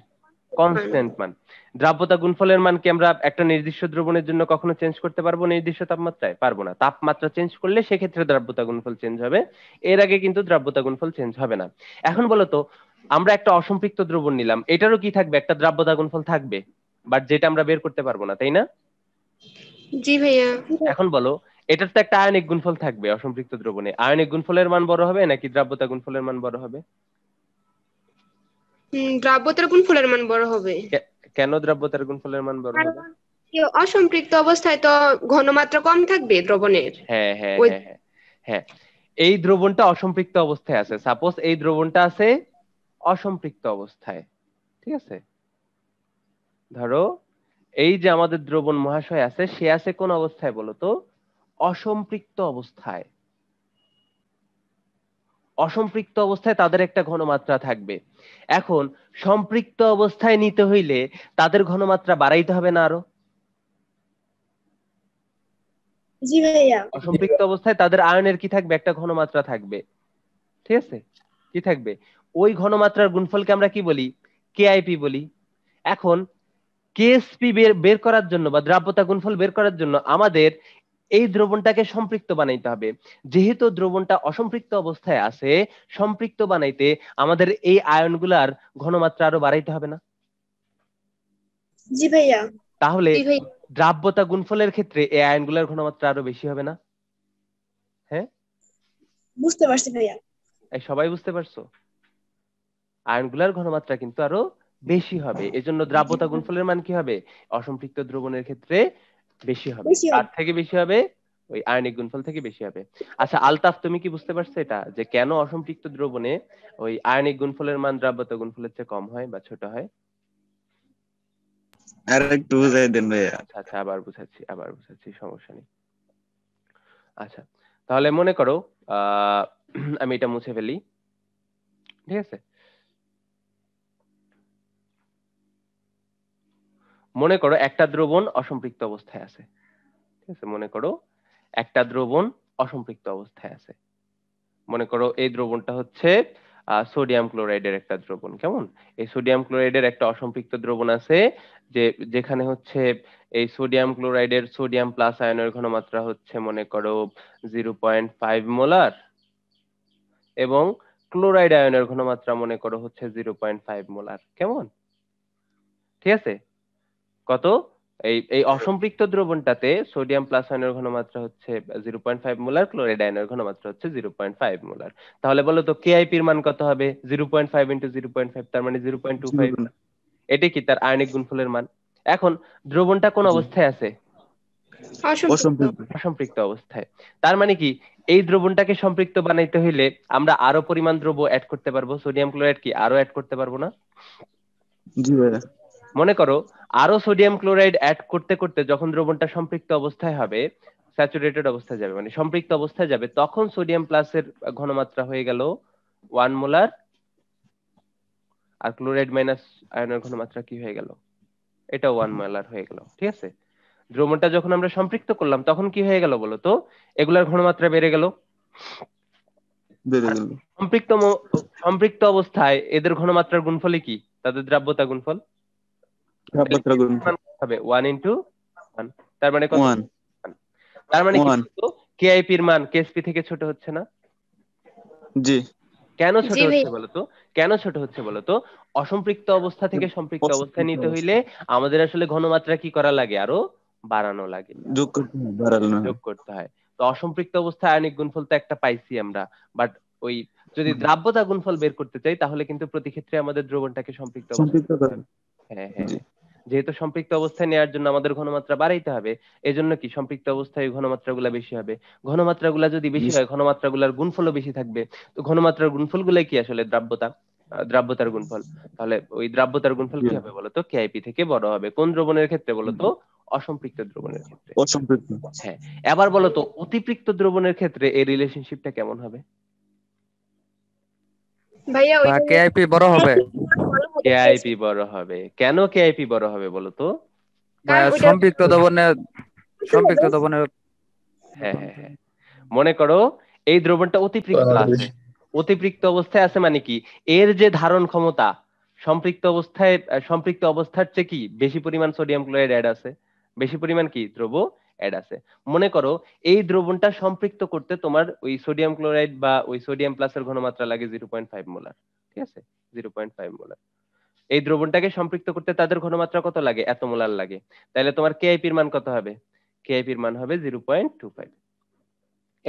কনস্ট্যান্ট মান। দ্রাব্যতা গুণফলের মান কি আমরা একটা নির্দিষ্ট দ্রবণের জন্য কখনো চেঞ্জ করতে পারবো নির্দিষ্ট তাপমাত্রায়? পারবো না। তাপমাত্রা চেঞ্জ করলে সেক্ষেত্রে দ্রাব্যতা গুণফল চেঞ্জ হবে, এর আগে কিন্তু দ্রাব্যতা গুণফল চেঞ্জ হবে না। এখন বলতো আমরা একটা অসম্পৃক্ত দ্রবণ নিলাম, এটারও কি থাকবে? একটা দ্রাব্যতা গুণফল থাকবে, বাট যেটা আমরা বের করতে পারবো না, তাই না? জি ভাইয়া। এখন বলো, এটার তো একটা আয়নিক গুণফল থাকবে অসম্পৃক্ত দ্রবণে, আয়নিক গুণফলের মান বড় হবে নাকি দ্রাব্যতা গুণফলের মান বড় হবে? দ্রাব্যতার গুণফলের মান বড় হবে। কেন দ্রাব্যতার গুণফলের মান বড় হবে? অসম্পৃক্ত অবস্থায় তো ঘনমাত্রা কম থাকবে দ্রবণের। হ্যাঁ হ্যাঁ হ্যাঁ হ্যাঁ হ্যাঁ, এই দ্রবণটা অসম্পৃক্ত অবস্থায় আছে, সাপোজ এই দ্রবণটা আছে অসম্পৃক্ত অবস্থায়, ঠিক আছে? ধরো এই যে আমাদের দ্রবণ মহাশয় আছে, সে আছে কোন অবস্থায় বলো তো? অসম্পৃক্ত অবস্থায়। অসম্পৃক্ত অবস্থায় তাদের একটা ঘনমাত্রা থাকবে। এখন সম্পৃক্ত অবস্থায় নিতে হইলে তাদের ঘনমাত্রা বাড়াইতে হবে না আরো? জি ভাইয়া। অসম্পৃক্ত অবস্থায় তাদের আয়নের কি থাকবে? একটা ঘনমাত্রা থাকবে, ঠিক আছে? কি থাকবে? ওই ঘনমাত্রার গুণফলকে আমরা কি বলি? কেআইপি বলি। এখন কেএসপি বের করার জন্য বা দ্রাব্যতা গুণফল বের করার জন্য আমাদের এই দ্রবণটাকে সম্পৃক্ত বানাইতে হবে। যেহেতু দ্রবণটা অসম্পৃক্ত অবস্থায় আছে, সম্পৃক্ত বানাইতে আমাদের এই আয়নগুলার ঘনমাত্রা আরো বাড়াইতে হবে না? জি ভাইয়া। তাহলে দ্রাব্যতা গুণফলের ক্ষেত্রে এই আয়নগুলার ঘনমাত্রা আরো বেশি হবে না? হ্যাঁ, বুঝতে পারছি ভাইয়া। এই সবাই বুঝতে পারছো? আয়নগুলার ঘনমাত্রা কিন্তু আরো বেশি হবে, এজন্য দ্রাব্যতা গুণফলের মান কি হবে? অসম্পৃক্ত দ্রবণের ক্ষেত্রে বেশি হবে। তার থেকে বেশি হবে ওই আয়নিক গুণফল থেকে বেশি হবে। আচ্ছা আলতাফ, তুমি কি বুঝতে পারছো এটা, যে কেন অসম্পৃক্ত দ্রবণে ওই আয়নিক গুণফলের মান দ্রাব্যতা গুণফলের চেয়ে কম হয় বা ছোট হয়? আর একটু বুঝাই দেন ভাইয়া। আচ্ছা আচ্ছা, আবার বুঝাচ্ছি, সমস্যা নেই। আচ্ছা তাহলে মনে করো আমি এটা মুছে ফেলি, ঠিক আছে? মনে করো একটা দ্রবণ অসম্পৃক্ত অবস্থায় আছে, ঠিক আছে? মনে করো একটা দ্রবণ অসম্পৃক্ত অবস্থায় আছে। মনে করো এই দ্রবণটা হচ্ছে সোডিয়াম ক্লোরাইডের একটা দ্রবণ। কেমন? এই সোডিয়াম ক্লোরাইডের একটা অসম্পৃক্ত দ্রবণ আছে, যেখানে হচ্ছে এই সোডিয়াম ক্লোরাইডের সোডিয়াম প্লাস আয়নের ঘনমাত্রা হচ্ছে মনে করো 0.5 মোলার, এবং ক্লোরাইড আয়নের ঘনমাত্রা মনে করো হচ্ছে 0.5 মোলার। কেমন? ঠিক আছে? কত? এই অসম্পৃক্ত দ্রবণটাতে সোডিয়াম প্লাস আয়নের ঘনমাত্রা হচ্ছে 0.5 মোলার, ক্লোরাইড আয়নের ঘনমাত্রা হচ্ছে 0.5 মোলার। তাহলে বলো তো কেআইপি এর মান কত হবে? 0.5 ইনটু 0.5, তার মানে 0.25। এটা কি তার আয়নিক গুণফলের মান? এখন দ্রবণটা কোন অবস্থায় আছে? অসম্পৃক্ত অবস্থায়। তার মানে কি এই দ্রবণটাকে সম্পৃক্ত বানাইতে হইলে আমরা আরো পরিমাণ দ্রব্য অ্যাড করতে পারবো। সোডিয়াম ক্লোরাইড কি আরো অ্যাড করতে পারবো না? জি ভাইয়া। মনে করো আরো সোডিয়াম ক্লোরাইড অ্যাড করতে করতে যখন দ্রবণটা সম্পৃক্ত অবস্থায় হবে, স্যাচুরেটেড অবস্থায় যাবে, মানে সম্পৃক্ত অবস্থায় যাবে, তখন সোডিয়াম প্লাসের ঘনমাত্রা হয়ে গেল 1 মোলার, আর ক্লোরাইড মাইনাস আয়নের ঘনমাত্রা কি হয়ে গেল? এটাও 1 মোলার হয়ে গেল। ঠিক আছে? দ্রবণটা যখন আমরা সম্পৃক্ত করলাম তখন কি হয়ে গেল বলো তো? এগুলার ঘনমাত্রা বেড়ে গেল। সম্পৃক্ত অবস্থায় এদের ঘনমাত্রার গুণফলই কি? তাদের দ্রাব্যতা গুণফল হবে 1 ইনটু 1। তার মানে কত? 1। তার মানে কি কেআইপি এর মান কেএসপি থেকে ছোট হচ্ছে না? জি। কেন ছোট হচ্ছে বলতো? কেন ছোট হচ্ছে বলতো? অসম্পৃক্ত অবস্থা থেকে সম্পৃক্ত অবস্থায় নিতে হইলে আমাদের আসলে ঘনমাত্রা কি করা লাগে? আরো বাড়ানো লাগে, যোগ করতে হয়। তো অসম্পৃক্ত অবস্থায় আয়নিক গুণফল তো একটা পাইছি আমরা, বাট ওই যদি দ্রাব্যতা গুণফল বের করতে চাই তাহলে কিন্তু প্রতি ক্ষেত্রে আমাদের দ্রবণটাকে সম্পৃক্ত অবস্থায়, হ্যাঁ হ্যাঁ, যেহেতু সম্পৃক্ত অবস্থায় নেওয়ার জন্য আমাদের ঘনমাত্রা বাড়াইতে হবে, এজন্য কি সম্পৃক্ত অবস্থায় ঘনমাত্রাগুলা বেশি হবে। ঘনমাত্রাগুলা যদি বেশি হয় ঘনমাত্রাগুলার গুণফলও বেশি থাকবে। তো ঘনমাত্রার গুণফলগুলাই কি আসলে দ্রাব্যতার গুণফল। তাহলে ওই দ্রাব্যতার গুণফল কি হবে বলতো? কেআইপি থেকে বড় হবে। কোন দ্রবণের ক্ষেত্রে বলতো? অসম্পৃক্ত দ্রবণের ক্ষেত্রে। হ্যাঁ, এবার বলতো অতিপৃক্ত দ্রবণের ক্ষেত্রে এই রিলেশনশিপটা কেমন হবে? ভাইয়া ওই কেআইপি বড় হবে। কেআইপি বড় হবে। কেন কেআইপি বড় হবে বলতো? সম্পৃক্ত দ্রবণের হ্যাঁ হ্যাঁ হ্যাঁ, মনে করো এই দ্রবণটা অতিপৃক্ত আছে। অতিপৃক্ত অবস্থায় আছে মানে কি? এর যে ধারণ ক্ষমতা সম্পৃক্ত অবস্থার চেয়ে কি বেশি পরিমাণ সোডিয়াম ক্লোরাইড অ্যাড আছে, বেশি পরিমাণ কি দ্রব্য অ্যাড আছে। মনে করো এই দ্রবণটা সম্পৃক্ত করতে তোমার ওই সোডিয়াম ক্লোরাইড বা ওই সোডিয়াম প্লাসের ঘনমাত্রা লাগে 0.5 মোলার। ঠিক আছে? 0.5 মোলার। এই দ্রবণটাকে সম্পৃক্ত করতে তাদের ঘনমাত্রা কত লাগে? এত মোলার লাগে। তাহলে তোমার কেআইপি এর মান কত হবে? KIP এর মান হবে 0.25।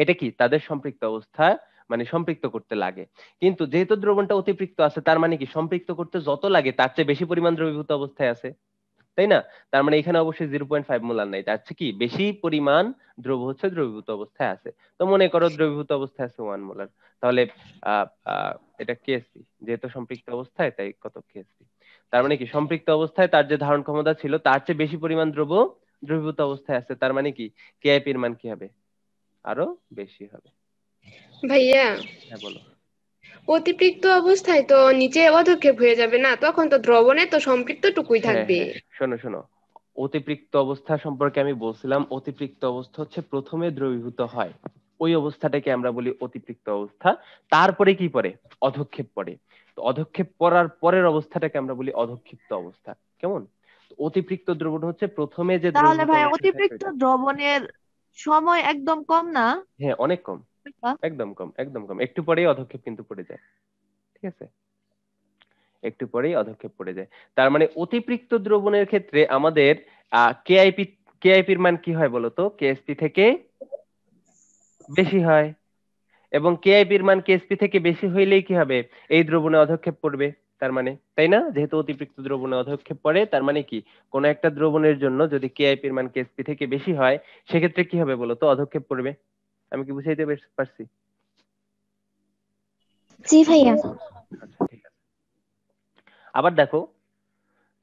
এটা কি তাদের সম্পৃক্ত অবস্থা মানে সম্পৃক্ত করতে লাগে, কিন্তু যেহেতু দ্রবণটা অতিপৃক্ত আছে তার মানে কি সম্পৃক্ত করতে যত লাগে তার চেয়ে বেশি পরিমাণ দ্রবীভূত অবস্থায় আছে, তাই না? তার মানে এখানে অবশ্যই 0.5 মোলার নাই, তার চেয়ে কি বেশি পরিমাণ দ্রব হচ্ছে দ্রবীভূত অবস্থায় আছে। তো মনে করো দ্রবীভূত অবস্থায় আছে 1 মোলার, তাহলে এটা KSP, যেহেতু সম্পৃক্ত অবস্থায় তাই কত KSP। তার মানে কি সম্পৃক্ত অবস্থায় তার যে ধারণ ক্ষমতা ছিল তার চেয়ে বেশি পরিমাণ দ্রবীভূত অবস্থায় আছে, তার মানে কি KIP এর মান কি হবে? আরো বেশি হবে। ভাইয়া হ্যাঁ বলো। অতিপৃক্ত অবস্থায় তো নিচে অধক্ষেপ হয়ে যাবে না, তখন তো দ্রবণে তো সম্পৃক্ত টুকুই হ্যাঁ থাকবে। হ্যাঁ, শোনো শোনো, অতিপৃক্ত অবস্থা সম্পর্কে আমি বলছিলাম, অতিপৃক্ত অবস্থা হচ্ছে প্রথমে দ্রবীভূত হয়, ওই অবস্থাটাকে আমরা বলি অতিপৃক্ত অবস্থা। তারপরে কি পড়ে? অধক্ষেপ পড়ে। তো অধক্ষেপ পড়ার পরের অবস্থাটাকে আমরা বলি অধক্ষিপ্ত অবস্থা। কেমন? তো অতিপৃক্ত দ্রবণ হচ্ছে প্রথমে যে তাহলে দ্রবীভূত ভাই অবস্থা থাকে অতিপৃক্ত ওইটা। দ্রবণের সময় একদম কম না? হ্যাঁ অনেক কম, একদম কম, একদম কম, একটু পরেই অধক্ষেপ কিন্তু পড়ে যায়, ঠিক আছে? একটু পরেই অধক্ষেপ পড়ে যায়। তার মানে অতিপৃক্ত দ্রবণের ক্ষেত্রে আমাদের কেআইপির মান কি হয় বলতো? কেএসপি থেকে বেশি হয়, এবং কেআইপির মান কেএসপি থেকে বেশি হইলেই কি হবে? এই দ্রবণে অধক্ষেপ পড়বে। তার মানে, তাই না? যেহেতু অতিপৃক্ত দ্রবণে অধক্ষেপ পড়ে, তার মানে কি কোন একটা দ্রবণের জন্য যদি কেআইপির মান কেএসপি থেকে বেশি হয় সেক্ষেত্রে কি হবে বলতো? অধক্ষেপ পড়বে। আমি কি বুঝাইতে পারছি? জি ভাইয়া। আচ্ছা ঠিক আছে। আবার দেখো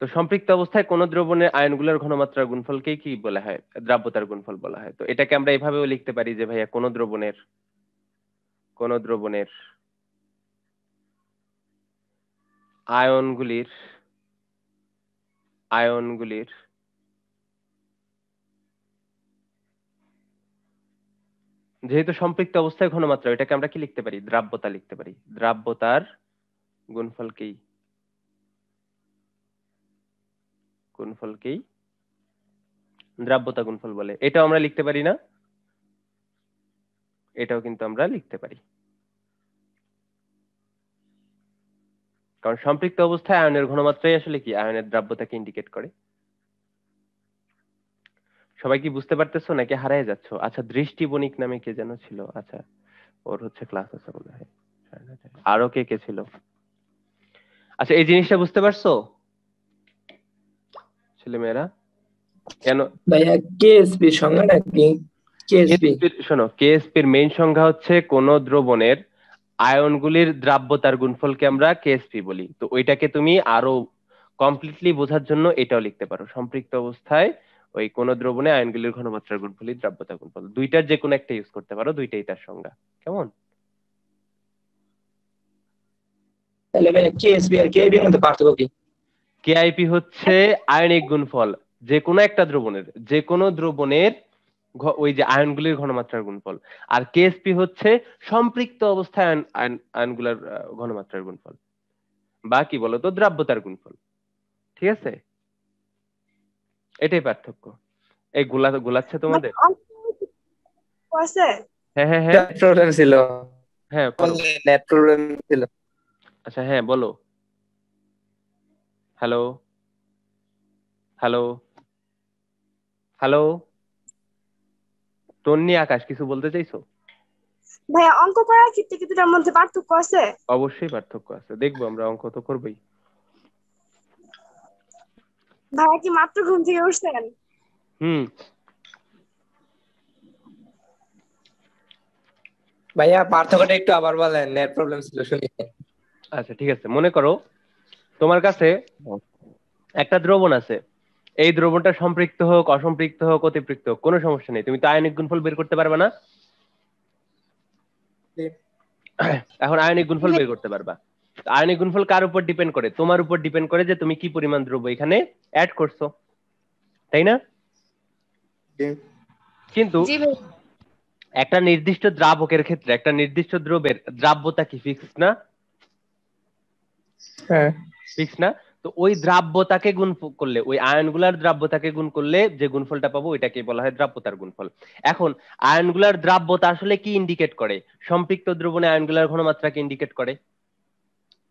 তো, সম্পৃক্ত অবস্থায় কোন দ্রবণের আয়নগুলোর ঘনমাত্রার গুণফলকেই কি বলা হয়? দ্রাব্যতার গুণফল বলা হয়। তো এটাকে আমরা এভাবেও লিখতে পারি যে ভাইয়া কোন দ্রবণের আয়নগুলির যেহেতু সম্পৃক্ত অবস্থায় ঘনমাত্রা, এটাকে আমরা কি লিখতে পারি? দ্রাব্যতা লিখতে পারি। দ্রাব্যতার গুণফলকেই দ্রাব্যতা গুণফল বলে। এটাও আমরা লিখতে পারি না? এটাও কিন্তু আমরা লিখতে পারি, কারণ সম্পৃক্ত অবস্থায় আয়নের ঘনমাত্রাই আসলে কি আয়নের দ্রাব্যতাকে ইন্ডিকেট করে। সবাই কি বুঝতে পারতেছো নাকি হারায় যাচ্ছ? আচ্ছা, দৃষ্টি বণিক নামে কে যেন ছিল, আচ্ছা ওর হচ্ছে ক্লাস আছে মনে হয়। আরো কে কে ছিল? আচ্ছা এই জিনিসটা বুঝতে পারছো ছেলেমেয়েরা? কেন ভাইয়া কেএসপি সংজ্ঞাটা কি? কেএসপি শোনো, কেএসপির মেইন সংজ্ঞা হচ্ছে কোন দ্রবণের আয়নগুলির দ্রাব্যতার গুণফলকে আমরা কেএসপি বলি। তো ওইটাকে তুমি আরো কমপ্লিটলি বোঝার জন্য এটাও লিখতে পারো, সম্পৃক্ত অবস্থায় ওই কোন দ্রবণে আয়নগুলির ঘনমাত্রার গুণফলই দ্রাব্যতা গুণফল। দুইটার যে কোনো একটা ইউজ করতে পারো, দুইটাই তার সংজ্ঞা। কেমন? তাহলে ভাইয়া কেএসপি আর কেআইপি এর মধ্যে পার্থক্য কি? কেআইপি হচ্ছে আয়নিক গুণফল, যে কোনো একটা দ্রবণের ওই যে আয়নগুলির ঘনমাত্রার গুণফল। আর কেএসপি হচ্ছে সম্পৃক্ত অবস্থায় আয়নগুলোর ঘনমাত্রার গুণফল, বা কি বলতো দ্রাব্যতার গুণফল। ঠিক আছে, এটাই পার্থক্য। এই গোলাচ্ছে তোমাদের? হ্যাঁ হ্যাঁ হ্যাঁ প্রবলেম ছিল। হ্যাঁ নেট প্রবলেম ছিল। আচ্ছা হ্যাঁ বলো। হ্যালো হ্যালো হ্যালো তন্নি, আকাশ, কিছু বলতে চাইছো? ভাইয়া অঙ্ক করার ক্ষেত্রে কি দুটার মধ্যে পার্থক্য আছে? অবশ্যই পার্থক্য আছে, দেখবো আমরা, অঙ্ক তো করবোই। ভাইয়া কি মাত্র ঘুম থেকে উঠছেন? ভাইয়া পার্থক্যটা একটু আবার বলেন, নেট প্রবলেম ছিল শুনি। আচ্ছা ঠিক আছে, মনে করো তোমার কাছে একটা দ্রবণ আছে, এই দ্রবণটা সম্পৃক্ত হোক, অসম্পৃক্ত হোক, অতিপৃক্ত হোক, কোনো সমস্যা নেই, তুমি তো আয়নিক গুণফল বের করতে পারবে না? এখন আয়নিক গুণফল বের করতে পারবা। আয়নিক গুণফল কার উপর ডিপেন্ড করে? তোমার উপর ডিপেন্ড করে যে তুমি কি পরিমাণ দ্রব্য এখানে অ্যাড করছো, তাই না? কিন্তু একটা নির্দিষ্ট দ্রাবকের ক্ষেত্রে একটা নির্দিষ্ট দ্রব্যের দ্রাব্যতা কি ফিক্স না? হ্যাঁ ফিক্স না? তো ওই দ্রাব্যতাকে গুণ করলে, ওই আয়নগুলার দ্রাব্যতাকে গুণ করলে যে গুণফলটা পাবো ওইটাকে বলা হয় দ্রাব্যতার গুণফল। এখন আয়নগুলার দ্রাব্যতা আসলে কি ইন্ডিকেট করে? সম্পৃক্ত দ্রবণে আয়নগুলার ঘনমাত্রাকে ইন্ডিকেট করে,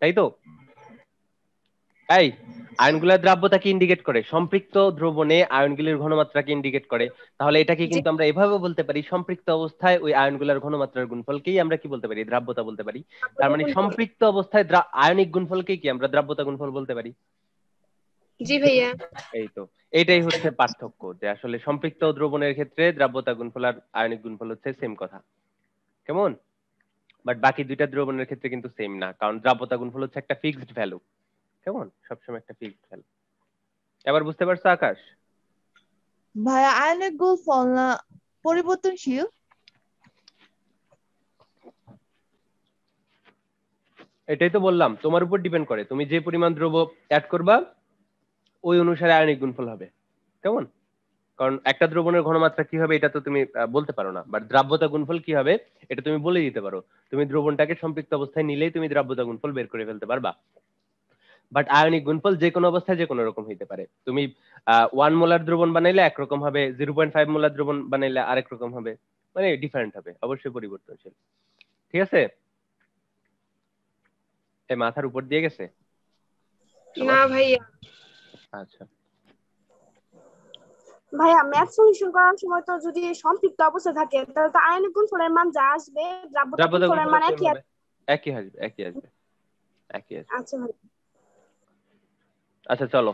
তাই তো? এই আয়নগুলোর দ্রাব্যতাকে ইন্ডিকেট করে, সম্পৃক্ত দ্রবণে আয়নগুলির ঘনমাত্রাকে ইন্ডিকেট করে। তাহলে এটাকে কিন্তু আমরা এভাবে বলতে পারি, সম্পৃক্ত অবস্থায় ওই আয়নগুলোর ঘনমাত্রার গুণফলকেই আমরা কি বলতে পারি, দ্রাব্যতা বলতে পারি। তার মানে সম্পৃক্ত অবস্থায় আয়নিক গুণফলকেই কি আমরা দ্রাব্যতা গুণফল বলতে পারি। জি ভাইয়া। এই তো এইটাই হচ্ছে পার্থক্য, যে আসলে সম্পৃক্ত দ্রবণের ক্ষেত্রে দ্রাব্যতা গুণফল আর আয়নিক গুণফল হচ্ছে সেম কথা, কেমন? বাট বাকি দুইটা দ্রবণের ক্ষেত্রে কিন্তু সেম না, কারণ দ্রাব্যতা গুণফল হচ্ছে একটা ফিক্সড ভ্যালু, কেমন, সবসময় একটা ফিক্সড ভ্যালু। এবার বুঝতে পারছো আকাশ? ভাইয়া আয়নিক গুণফল না পরিবর্তনশীল? এটাই তো বললাম, তোমার উপর ডিপেন্ড করে, তুমি যে পরিমাণ দ্রব্য অ্যাড করবা ওই অনুসারে আয়নিক গুণফল হবে, কেমন? কারণ একটা দ্রবণের ঘনমাত্রা কি হবে এটা তো তুমি বলতে পারো না, বাট দ্রাব্যতা গুণফল কি হবে এটা তুমি বলে দিতে পারো। তুমি দ্রবণটাকে সম্পৃক্ত অবস্থায় নিলেই তুমি দ্রাব্যতা গুণফল বের করে ফেলতে পারবা। বাট আয়নিক গুণফল যে কোনো অবস্থায় যে কোনো রকম হইতে পারে। তুমি 1 মোলার দ্রবণ বানাইলে একরকম হবে, 0.5 মোলার দ্রবণ বানাইলে আরেক রকম হবে, মানে ডিফারেন্ট হবে, অবশ্যই পরিবর্তনশীল। ঠিক আছে? এই মাথার উপর দিয়ে গেছে না ভাইয়া। আচ্ছা ভাইয়া ম্যাথ সলিউশন করার সময় তো যদি সম্পৃক্ত অবস্থা থাকে তাহলে তো আয়নিক গুণফলের মান যা আসবে দ্রাব্যতা দ্রাব্যতা গুণফলের গুণফল মান সেম একই হবে, একই আসবে, একই আসবে, একই আসবে। আচ্ছা ভাই। আচ্ছা চলো।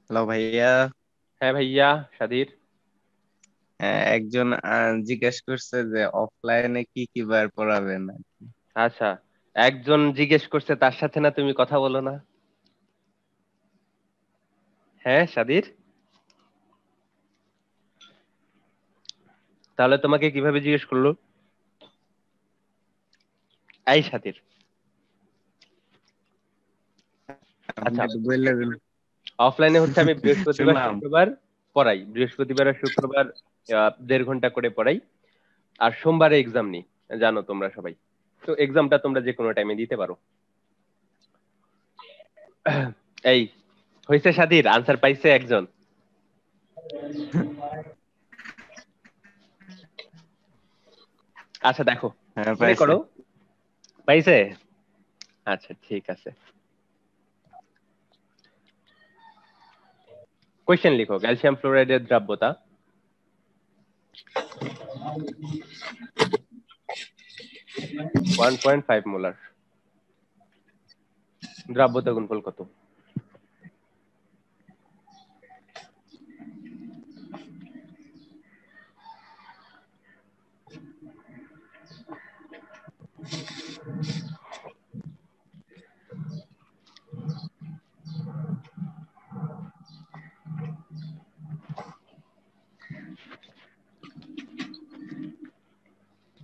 হ্যালো ভাইয়া। হ্যাঁ ভাইয়া সাদির। একজন জিজ্ঞেস করছে যে অফলাইনে কি কি বার পড়াবেন। আচ্ছা, একজন জিজ্ঞেস করছে, তার সাথে না তুমি কথা বলো না? হ্যাঁ সাদির, তাহলে তোমাকে কিভাবে জিজ্ঞেস করলো? এই সাদির, আচ্ছা অফলাইনে হচ্ছে আমি বৃহস্পতিবার শুক্রবার পড়াই, বৃহস্পতিবার আর শুক্রবার 1.5 ঘন্টা করে পড়াই, আর সোমবারে এক্সাম নিই, জানো তোমরা সবাই। তো এক্সামটা তোমরা যে কোনো টাইমে দিতে পারো। এই হইছে সাদির, আনসার পাইছে একজন? আচ্ছা দেখো মনে করো পাইছে। আচ্ছা ঠিক আছে, কোশ্চেন লিখো, ক্যালসিয়াম ফ্লোরাইডের দ্রাব্যতা 1.5 মোলার, দ্রাব্যতা গুণফল কত?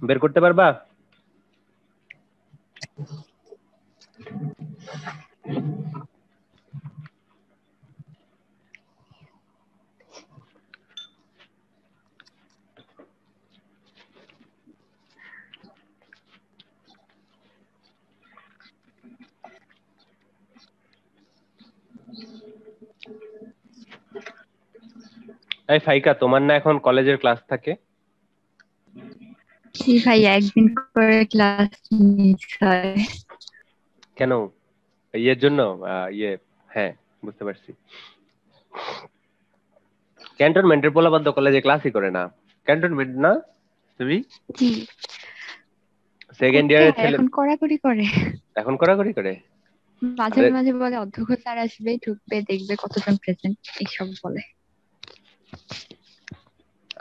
বের করতে পারবা? এই ফাইকা, তোমার না এখন কলেজের ক্লাস থাকে? জি ভাইয়া, একদিন করে ক্লাস মিস হয়। কেন? ইয়ের জন্য? ইয়ে, হ্যাঁ বুঝতে পারছি। ক্যান্টনমেন্টের পোলাপান তো কলেজে ক্লাসই করে না। ক্যান্টনমেন্ট না তুমি? জি। সেকেন্ড ইয়ারের ছেলে এখন কড়াকড়ি করে। এখন কড়াকড়ি করে? মাঝে মাঝে বলে অধ্যক্ষ স্যার আসবে, ঢুকবে, দেখবে কতজন প্রেজেন্ট, এইসব বলে।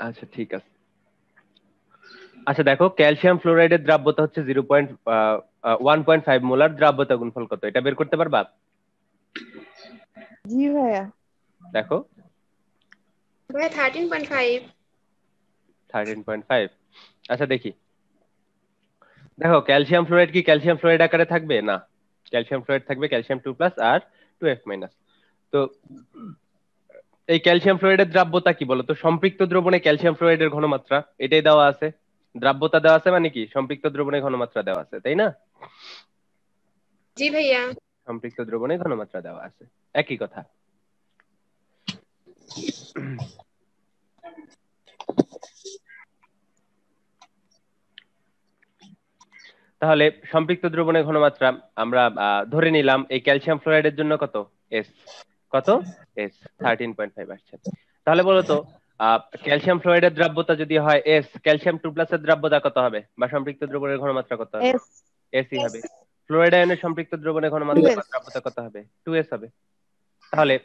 আচ্ছা ঠিক আছে। আচ্ছা দেখো, ক্যালসিয়াম ফ্লোরাইডের দ্রাব্যতা হচ্ছে 1.5 মোলার, দ্রাব্যতা গুণফল কত এটা বের করতে পারবা? জি ভাইয়া। দেখো ভাইয়া 13.5। 13.5। আচ্ছা দেখি, দেখো ক্যালসিয়াম ফ্লোরাইড কি ক্যালসিয়াম ফ্লোরাইড আকারে থাকবে? না, ক্যালসিয়াম ফ্লোরাইড থাকবে ক্যালসিয়াম 2+ আর 2F-। তো এই ক্যালসিয়াম ফ্লোরাইডের দ্রাব্যতা কি বলতো? সম্পৃক্ত দ্রবণে ক্যালসিয়াম ফ্লোরাইডের ঘনমাত্রা এটাই দেওয়া আছে, দ্রাব্যতা দেওয়া আছে, মানে কি সম্পৃক্ত দ্রবণে ঘনমাত্রা দেওয়া আছে, তাই না? জি ভাইয়া। সম্পৃক্ত দ্রবণে ঘনমাত্রা দেওয়া আছে, একই কথা। তাহলে সম্পৃক্ত দ্রবণের ঘনমাত্রা আমরা ধরে নিলাম এই ক্যালসিয়াম ফ্লোরাইডের জন্য কত এস, কত এস 13.5 আসছে। তাহলে বলো তো ক্যালসিয়াম ফ্লোরাইডের দ্রাব্যতা যদি হয় এস, ক্যালসিয়াম 2+ এর দ্রাব্যতা কত হবে বা সম্পৃক্ত দ্রবণের ঘনমাত্রা কত হবে? এস এসই হবে। ফ্লোরাইড আয়নের সম্পৃক্ত দ্রবণের ঘনমাত্রা বা দ্রাব্যতা কত হবে? 2s হবে। তাহলে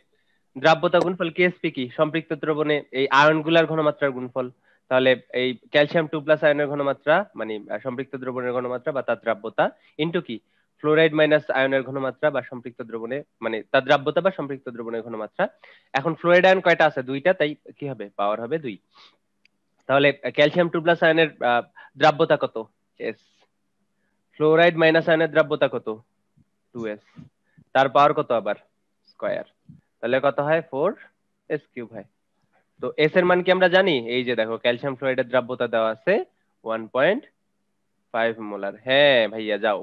দ্রাব্যতা গুণফল কেএসপি কি? সম্পৃক্ত দ্রবণে এই আয়নগুলার ঘনমাত্রার গুণফল। তাহলে এই ক্যালসিয়াম 2+ আয়নের ঘনমাত্রা মানে সম্পৃক্ত দ্রবণের ঘনমাত্রা বা তার দ্রাব্যতা ইনটু কি ফ্লোরাইড মাইনাস আয়নের ঘনমাত্রা বা সম্পৃক্ত দ্রবণে মানে তার দ্রাব্যতা বা সম্পৃক্ত দ্রবণের ঘনমাত্রা। এখন ফ্লোরাইড আয়ন কয়টা আছে? 2টা, তাই কি হবে পাওয়ার হবে 2। তাহলে ক্যালসিয়াম 2+ আয়নের দ্রাব্যতা কত? এস। ফ্লোরাইড মাইনাস আয়নের দ্রাব্যতা কত? 2s। তার পাওয়ার কত আবার? স্কয়ার। তাহলে কত হয়? 4s³ হয়। তো এস এর মান কি আমরা জানি? এই যে দেখো ক্যালসিয়াম ফ্লোরাইডের দ্রাব্যতা দেওয়া আছে 1.5 মোলার। হ্যাঁ ভাইয়া যাও।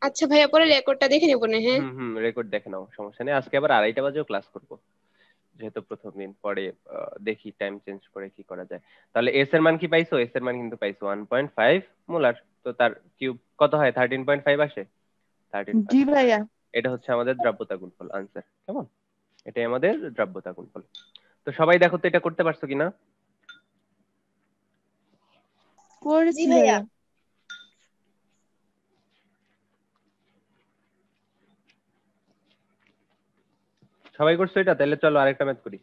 আচ্ছা ভাইয়া পরে রেকর্ডটা দেখে নেবো না? হ্যাঁ রেকর্ড দেখে নাও, সমস্যা নেই। আজকে আবার 2:30 বাজেও ক্লাস করব, যেহেতু প্রথম দিন। পরে দেখি টাইম চেঞ্জ করে কি করা যায়। তাহলে এস এর মান কি পাইছো? এস এর মান কিন্তু পাইছো 1.5 মোলার। তো তার কিউব কত হয়? 13.5 আসে। 13.5। জি ভাইয়া। এটা হচ্ছে আমাদের দ্রাব্যতা গুণফল আনসার। কেমন? এটাই আমাদের দ্রাব্যতা গুণফল। তো সবাই দেখো তো এটা করতে পারছো কিনা? করেছি ভাইয়া। সবাই করছো এটা? তাহলে চলো আরেকটা ম্যাথ করি।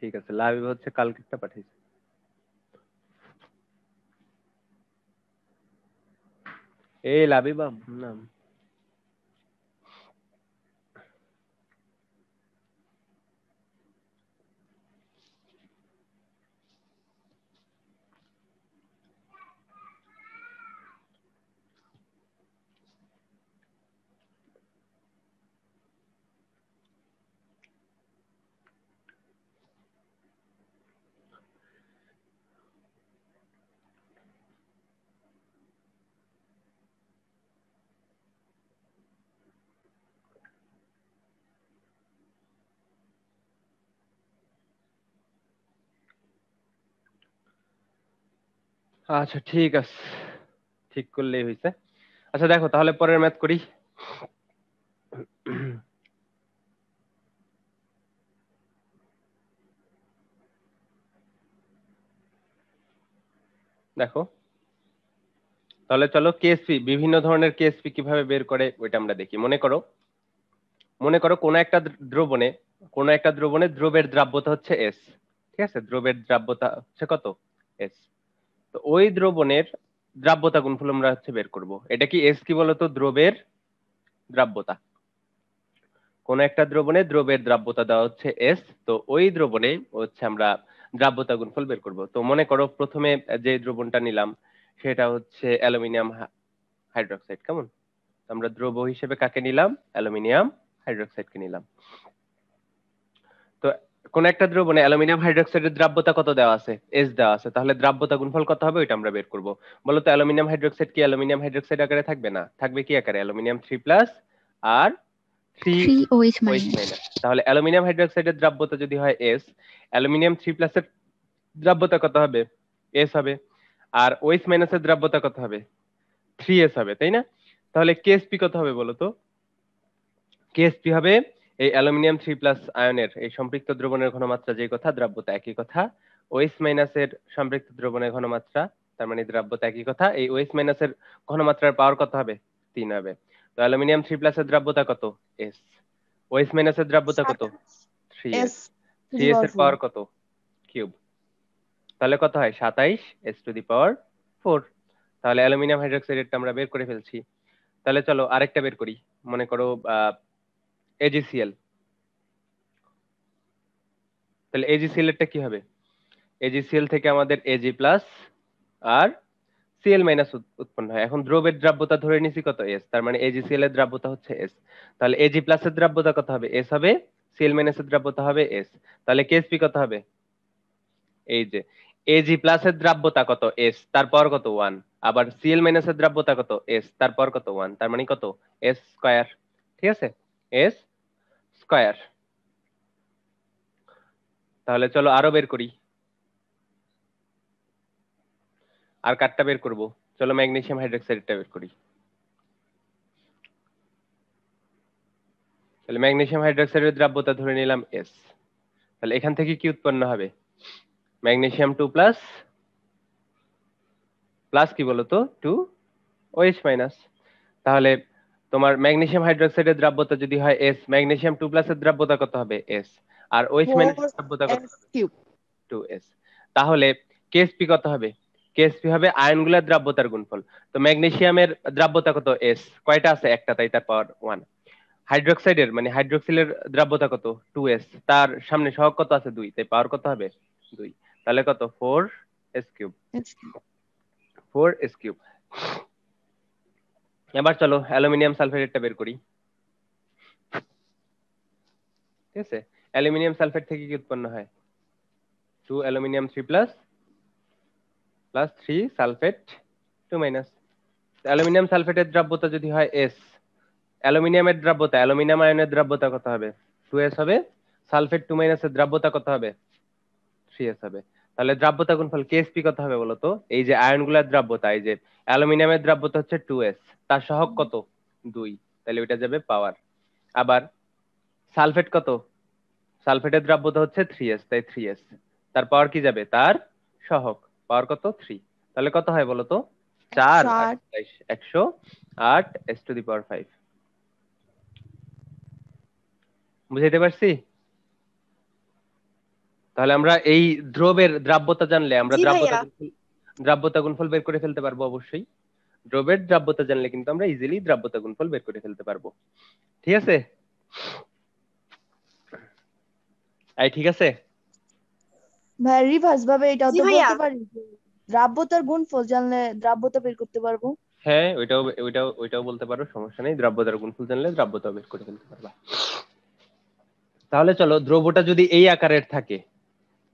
ঠিক আছে, লাইভ হচ্ছে কালকেরটা পাঠিয়েছি। এই লাবিবাম নাম আচ্ছা ঠিক আছে, ঠিক করলেই হয়েছে। আচ্ছা দেখো তাহলে পরের ম্যাথ করি। দেখো তাহলে চলো কেএসপি, বিভিন্ন ধরনের কেএসপি কিভাবে বের করে ওইটা আমরা দেখি। মনে করো কোন একটা দ্রবণে দ্রবের দ্রাব্যতা হচ্ছে এস। ঠিক আছে, দ্রবের দ্রাব্যতা হচ্ছে কত? এস। তো ওই দ্রবণের দ্রাব্যতা গুণফল আমরা হচ্ছে বের করব। এটা কি এস কি বলতো? দ্রবের দ্রাব্যতা। কোন একটা দ্রবণে দ্রবের দ্রাব্যতা দেওয়া হচ্ছে এস, তো ওই দ্রবণে হচ্ছে আমরা দ্রাব্যতা গুণফল বের করব। তো মনে করো প্রথমে যে দ্রবণটা নিলাম সেটা হচ্ছে অ্যালুমিনিয়াম হাইড্রোক্সাইড। কেমন? আমরা দ্রব হিসেবে কাকে নিলাম? অ্যালুমিনিয়াম হাইড্রোক্সাইডকে নিলাম। তো কোন একটা দ্রবণে অ্যালুমিনিয়াম হাইড্রোক্সাইডের দ্রাব্যতা কত দেওয়া আছে? এস দেওয়া আছে। তাহলে দ্রাব্যতা গুণফল কত হবে ওইটা আমরা বের করব। বলো তো অ্যালুমিনিয়াম হাইড্রোক্সাইড কি অ্যালুমিনিয়াম হাইড্রোক্সাইড আকারে থাকবে? না, থাকবে কি আকারে? অ্যালুমিনিয়াম 3+ আর 3OH মাইনাস। তাহলে অ্যালুমিনিয়াম হাইড্রোক্সাইডের দ্রাব্যতা যদি হয় এস, অ্যালুমিনিয়াম 3+ এর দ্রাব্যতা কত হবে? এস হবে। আর OH মাইনাসের দ্রাব্যতা কত হবে? 3s হবে, তাই না? তাহলে কেএসপি কত হবে বলো তো? কেএসপি হবে এই অ্যালুমিনিয়াম 3+ আয়নের এই সম্পৃক্ত দ্রবণের ঘনমাত্রা যেই কথা, দ্রাব্যতা একই কথা। OH মাইনাসের সম্পৃক্ত দ্রবণের ঘনমাত্রা, তার মানে দ্রাব্যতা একই কথা। এই OH মাইনাসের ঘনমাত্রার পাওয়ার কত হবে? 3 হবে। তো অ্যালুমিনিয়াম 3+ এর দ্রাব্যতা কত? এস। OH মাইনাসের দ্রাব্যতা কত? 3s। 3s এর পাওয়ার কত? কিউব। তাহলে কত হয়? 27s⁴। তাহলে অ্যালুমিনিয়াম হাইড্রোক্সাইডটা আমরা বের করে ফেলছি। তাহলে চলো আরেকটা বের করি। মনে করো AgCl। তাহলে AgCl এরটা কি হবে? AgCl থেকে আমাদের Ag+ আর Cl মাইনাস উৎপন্ন হয়। এখন দ্রবের দ্রাব্যতা ধরে নিছি কত S, তার মানে AgCl এর দ্রাব্যতা হচ্ছে S। তাহলে Ag প্লাস এর দ্রাব্যতা কত হবে? S হবে। Cl মাইনাস এর দ্রাব্যতা হবে S। তাহলে Ksp কত হবে? এই যে Ag প্লাস এর দ্রাব্যতা কত? S, তারপর কত? 1। আবার Cl মাইনাস এর দ্রাব্যতা কত? S, তারপর কত? 1। তার মানে কত? S square. ঠিক আছে, S স্কয়ার। তাহলে চলো আরো বের করি, আর কাটটা বের করব। চলো ম্যাগনেসিয়াম হাইড্রোক্সাইডটা বের করি। তাহলে ম্যাগনেসিয়াম হাইড্রোক্সাইডের দ্রাব্যতা ধরে নিলাম S। তাহলে এখান থেকে কি উৎপন্ন হবে? ম্যাগনেসিয়াম 2 প্লাস প্লাস কি বলতো 2 OH মাইনাস। তাহলে তোমার ম্যাগনেসিয়াম হাইড্রোক্সাইডের দ্রাব্যতা যদি হয় S, ম্যাগনেসিয়াম 2 প্লাস এর দ্রাব্যতা কত হবে? S। আর OH মাইনাস এর দ্রাব্যতা কত হবে? 2S। তাহলে Ksp কত হবে? Ksp হবে আয়নগুলোর দ্রাব্যতার গুণফল। তো ম্যাগনেসিয়ামের দ্রাব্যতা কত? S, কয়টা আছে? একটা, তাই তার পাওয়ার 1। হাইড্রোক্সাইডের মানে হাইড্রোক্সিলের দ্রাব্যতা কত? 2S, তার সামনে সহগ কত আছে? 2, তাই পাওয়ার কত হবে? 2। তাহলে কত? 4S cube. 4S cube. এবার চলো অ্যালুমিনিয়াম সালফেটটা বের করি। ঠিক আছে, অ্যালুমিনিয়াম সালফেট থেকে কি উৎপন্ন হয়? 2 aluminium 3 plus 3 sulphate 2 minus. Aluminium সালফেটের দ্রাব্যতা যদি হয় S, অ্যালুমিনিয়ামের দ্রাব্যতা, অ্যালুমিনিয়াম আয়নের দ্রাব্যতা কত হবে? 2S হবে। সালফেট 2 মাইনাস এর দ্রাব্যতা কত হবে? 3S হবে। তাহলে দ্রাব্যতা গুণফল Ksp কত হবে বলতো? এই যে আয়নগুলোর দ্রাব্যতা, এই যে অ্যালুমিনিয়ামের দ্রাব্যতা হচ্ছে 2S, তার সহগ কত? 2, তাহলে ওইটা যাবে পাওয়ার। আবার সালফেট কত? সালফেটের দ্রাব্যতা হচ্ছে 3S, তাই 3S, তার পাওয়ার কি যাবে? তার সহগ। পাওয়ার কত? 3। তাহলে কত হয় বলতো? 4 আর 108 S টু দি পাওয়ার 5। বুঝাইতে পারছি? তাহলে আমরা এই দ্রবের দ্রাব্যতা জানলে আমরা দ্রাব্যতা গুণফল বের করে ফেলতে পারবো। অবশ্যই দ্রবের দ্রাব্যতা জানলে কিন্তু আমরা ইজিলি দ্রাব্যতা গুণফল বের করে ফেলতে পারবো। ঠিক আছে? ঠিক আছে ভাই, রিভার্স ভাবে এটাও তো বলতে পারি যে দ্রাব্যতার গুণফল জানলে দ্রাব্যতা বের করতে পারবো। হ্যাঁ, ওইটাও বলতে পারো, সমস্যা নেই। দ্রাব্যতার গুণফল জানলে দ্রাব্যতা বের করে ফেলতে পারবা। তাহলে চলো, দ্রব্যটা যদি এই আকারের থাকে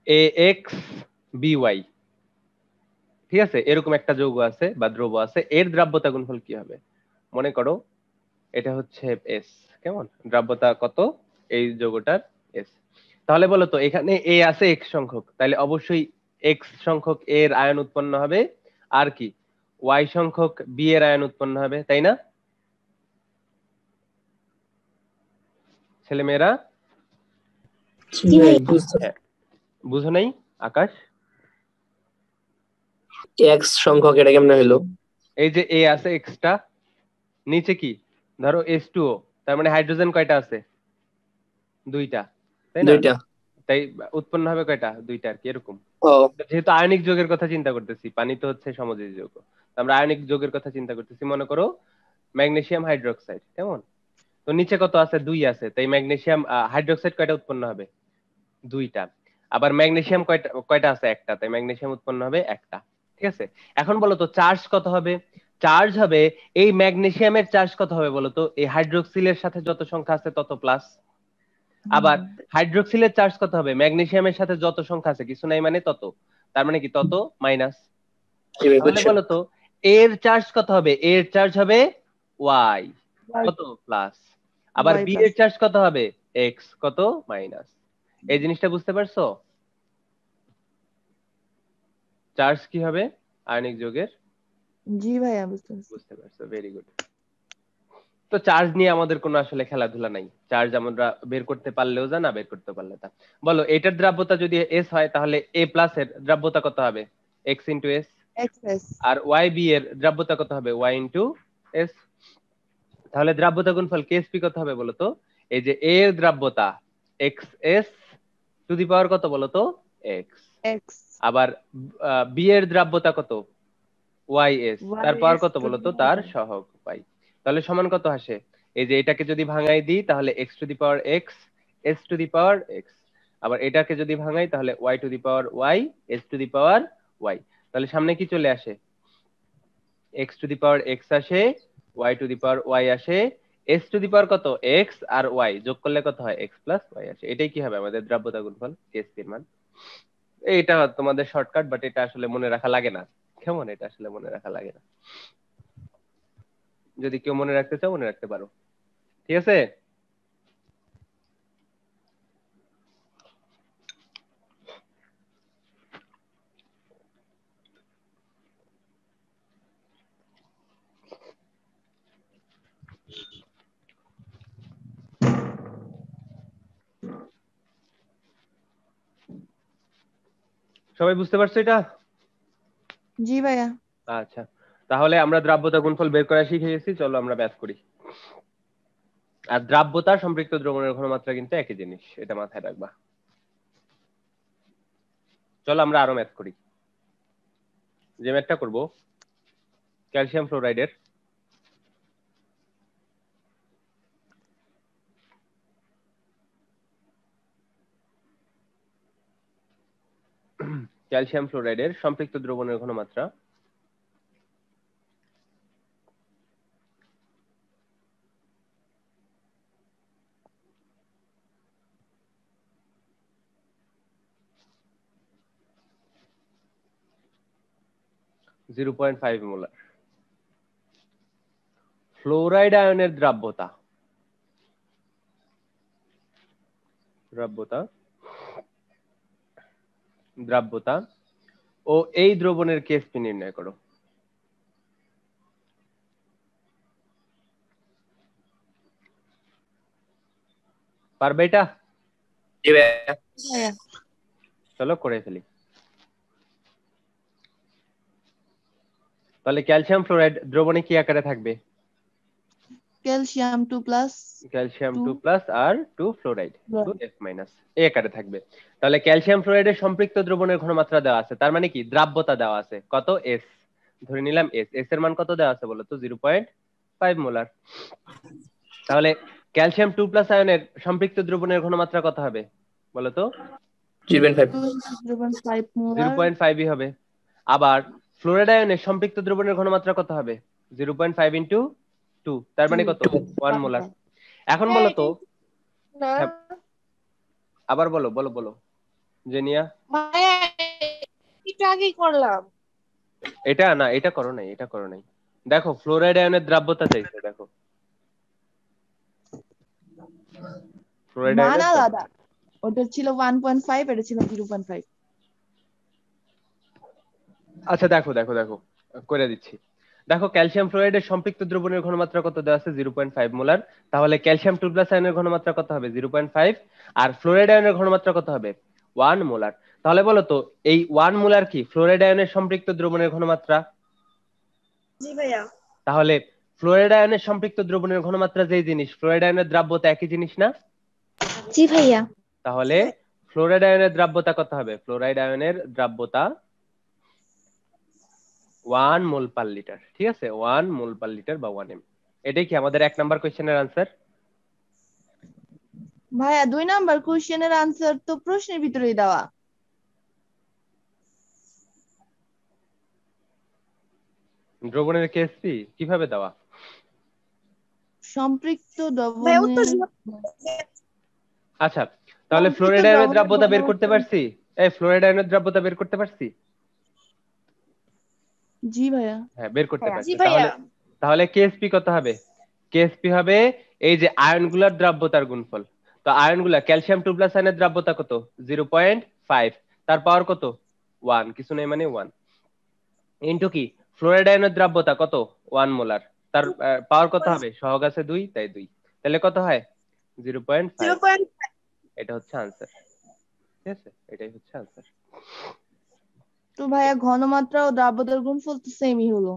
AXBY, ঠিক আছে, এরকম একটা যৌগ আছে বা দ্রব্য আছে, এর দ্রাব্যতা গুণফল কি হবে? মনে করো এটা হচ্ছে S, কেমন? দ্রাব্যতা কত এই যৌগটার? S। তাহলে বলো তো, এখানে A আছে X সংখ্যক, তাহলে অবশ্যই X সংখ্যক A এর আয়ন উৎপন্ন হবে, আর কি Y সংখ্যক B এর আয়ন উৎপন্ন হবে, তাই না ছেলেমেয়েরা? বুঝো নাই আকাশ? X সংখ্যক এটা কেমনে হলো? এই যে A আছে X টা, নিচে কি ধরো H2O, তার মানে হাইড্রোজেন কয়টা আছে? 2টা, তাই না? 2টা, তাই উৎপন্ন হবে কয়টা? 2টা আর কি, এরকম। যেহেতু আয়নিক যৌগের কথা চিন্তা করতেছি, পানি তো হচ্ছে সমযোজী যৌগ, আমরা আয়নিক যৌগের কথা চিন্তা করতেছি। মনে করো ম্যাগনেসিয়াম হাইড্রোক্সাইড, কেমন? তো নিচে কত আছে? 2 আছে, তাই ম্যাগনেসিয়াম হাইড্রোক্সাইড কয়টা উৎপন্ন হবে? 2টা। আবার ম্যাগনেসিয়াম কয়টা আছে? 1টা, তাই ম্যাগনেসিয়াম উৎপন্ন হবে 1টা। ঠিক আছে, এখন বলো তো চার্জ কত হবে? চার্জ হবে, এই ম্যাগনেসিয়ামের চার্জ কত হবে বলো তো? এই হাইড্রোক্সিলের সাথে যত সংখ্যা আছে তত প্লাস। আবার হাইড্রোক্সিলের চার্জ কত হবে? ম্যাগনেসিয়ামের সাথে যত সংখ্যা আছে, কিছু নাই মানে তত, তার মানে কি তত মাইনাস। তাহলে বলো তো এর চার্জ কত হবে? এর চার্জ হবে Y, কত? প্লাস। আবার বি এর চার্জ কত হবে? X, কত? মাইনাস। এই জিনিসটা বুঝতে পারছো? চার্জ কি হবে আয়নিক যৌগের? জি ভাইয়া, বুঝতে পারছো, ভেরি গুড। তো চার্জ নিয়ে আমাদের কোনো আসলে খেলাধুলা নাই, চার্জ আমরা বের করতে পারলেও যা, না বের করতে পারলে তা। বলো এটার দ্রাব্যতা যদি S হয়, তাহলে A প্লাস এর দ্রাব্যতা কত হবে? X into S। আর YB এর দ্রাব্যতা কত হবে? Y into S। তাহলে দ্রাব্যতা গুণফল Ksp কত হবে বলো তো? এই যে A এর দ্রাব্যতা XS টু দি পাওয়ার কত বলো তো? X। আবার B এর দ্রাব্যতা কত? YS, তার পাওয়ার কত বলো তো? তার সহগ Y। তাহলে সমান কত আসে? এই যে এটাকে যদি ভাঙাই দিই তাহলে X to the power X, S to the power X। আবার এটাকে যদি ভাঙাই তাহলে Y to the power Y, S to the power Y। তাহলে সামনে কি চলে আসে? x to the power x আসে, y to the power y আসে, s টু দি পাওয়ার কত x আর y যোগ করলে কত হয় x প্লাস y আসে। এটাই কি হবে আমাদের দ্রাব্যতা গুণফল KSP এর মান। এটা তোমাদের শর্টকাট, বাট এটা আসলে মনে রাখা লাগে না। কেমন? এটা আসলে মনে রাখা লাগে না। যদি কেউ মনে রাখতে চাও মনে রাখতে পারো, ঠিক আছে? সবাই বুঝতে পারছো এটা? জি ভাইয়া। আচ্ছা, তাহলে আমরা দ্রাব্যতা গুণফল বের করা শিখে গেছি, চলো আমরা ম্যাথ করি। আর দ্রাব্যতা সম্পৃক্ত দ্রবণের ঘনমাত্রা কিন্তু একই জিনিস, এটা মাথায় রাখবা। চলো আমরা আরো ম্যাথ করি। যে ম্যাথটা করব ক্যালসিয়াম ফ্লোরাইডের সম্পৃক্ত দ্রবণের ঘনমাত্রা (0.5 মোলার। ফ্লোরাইড আয়নের দ্রাব্যতা ও এই দ্রবণের KSP নির্ণয় করো। পারবে এটা? চলো করে ফেলি। তাহলে ক্যালসিয়াম ফ্লোরাইড দ্রবণে কি আকারে থাকবে? ক্যালসিয়াম 2+ আর 2 ফ্লোরাইড 2F- এই আকারে থাকবে। তাহলে ক্যালসিয়াম ফ্লোরাইডের সম্পৃক্ত দ্রবণের ঘনমাত্রা দেওয়া আছে, তার মানে কি দ্রাব্যতা দেওয়া আছে কত S, ধরে নিলাম S। S এর মান কত দেওয়া আছে বলো তো? 0.5 মোলার। তাহলে ক্যালসিয়াম 2+ আয়নের সম্পৃক্ত দ্রবণের ঘনমাত্রা কত হবে বলো তো? 0.5 হবে। আবার ফ্লোরাইড আয়নের সম্পৃক্ত দ্রবণের ঘনমাত্রা কত হবে? 0.5 ইনটু 2, তার মানে কত? 1 মোলার। এখন বলো তো, আবার বলো বলো বলো জেনিয়া। একটু আগেই করলাম। এটা না, এটা করো নাই, এটা করো নাই। দেখো ফ্লোরাইড আয়নের দ্রাব্যতা চাইছে, দেখো ফ্লোরাইড আয়নের না দাদা, ওটা ছিল 1.5, এটা ছিল 0.5। আচ্ছা দেখো দেখো দেখো করে দিচ্ছি। দেখো ক্যালসিয়াম ফ্লোরাইডের সম্পৃক্ত দ্রবণের ঘনমাত্রা কত দেওয়া আছে? 0.5 মোলার। তাহলে ক্যালসিয়াম 2+ আয়নের ঘনমাত্রা কত হবে? 0.5। আর ফ্লোরাইড আয়নের ঘনমাত্রা কত হবে? 1 মোলার। তাহলে বলো তো এই 1 মোলার কি ফ্লোরাইড আয়নের সম্পৃক্ত দ্রবণের ঘনমাত্রা? জি ভাইয়া। তাহলে ফ্লোরাইড আয়নের সম্পৃক্ত দ্রবণের ঘনমাত্রা যেই জিনিস, ফ্লোরাইড আয়নের দ্রাব্যতা একই জিনিস না? জি ভাইয়া। তাহলে ফ্লোরাইড আয়নের দ্রাব্যতা কত হবে? ফ্লোরাইড আয়নের দ্রাব্যতা 1 মোল পার লিটার, ঠিক আছে? 1 মোল পার লিটার বা 1 m। এটাই কি আমাদের 1 নাম্বার কোশ্চেনের আনসার? ভাইয়া 2 নাম্বার কোশ্চেনের আনসার তো প্রশ্নের ভিতরেই দেওয়া। দ্রবণের KSP কিভাবে দেওয়া? সম্পৃক্ত দ্রবণের। আচ্ছা তাহলে ফ্লোরাইড আয়নের দ্রাব্যতা বের করতে পারছি? এই ফ্লোরাইড আয়নের দ্রাব্যতা বের করতে পারছি? জি ভাইয়া। হ্যাঁ বের করতে পারছি। তাহলে KSP কত হবে? KSP হবে এই যে আয়নগুলোর দ্রাব্যতার গুণফল। তো আয়নগুলা ক্যালসিয়াম 2+ আয়নের দ্রাব্যতা কত? 0.5, তার পাওয়ার কত? 1, কিছু নেই মানে 1 ইনটু কি ফ্লোরাইড আয়নের দ্রাব্যতা কত? 1 মোলার, তার পাওয়ার কত হবে? সহগ আছে 2, তাই 2। তাহলে কত হয়? 0.5। এটা হচ্ছে আনসার, ঠিক আছে? এটাই হচ্ছে আনসার। তো ভাইয়া ঘনমাত্রা ও দ্রাব্যতার গুণফল তো সেমই হলো।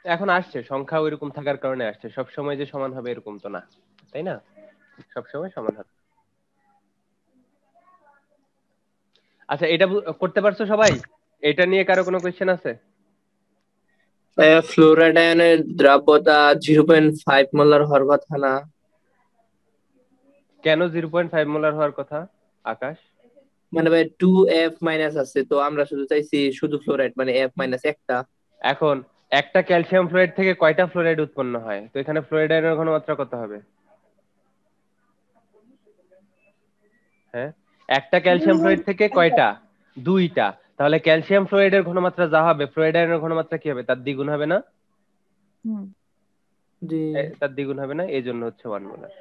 এখন আসছে সংখ্যা ওইরকম থাকার কারণে আসছে, সব সময় যে সমান হবে এরকম তো না, তাই না? সব সময় সমান হবে। আচ্ছা এটা করতে পারছো সবাই? এটা নিয়ে কারো কোনো কোশ্চেন আছে? ফ্লোরাইড আয়নের দ্রাব্যতা 0.5 মোলার হওয়ার কথা না? কেন 0.5 মোলার হওয়ার কথা আকাশ? মানে ভাই 2F- আছে, তো আমরা শুধু চাইছি শুধু ফ্লোরাইড মানে F- একটা। এখন একটা ক্যালসিয়াম ফ্লোরাইড থেকে কয়টা ফ্লোরাইড উৎপন্ন হয়? তো এখানে ফ্লোরাইড আয়নের ঘনমাত্রা কত হবে? হ্যাঁ, একটা ক্যালসিয়াম ফ্লোরাইড থেকে কয়টা? দুইটা। তাহলে ক্যালসিয়াম ফ্লোরাইডের ঘনমাত্রা যা হবে ফ্লোরাইড আয়নের ঘনমাত্রা কি হবে? তার দ্বিগুণ হবে না? তার দ্বিগুণ হবে না, এই জন্য হচ্ছে 1 মোলার।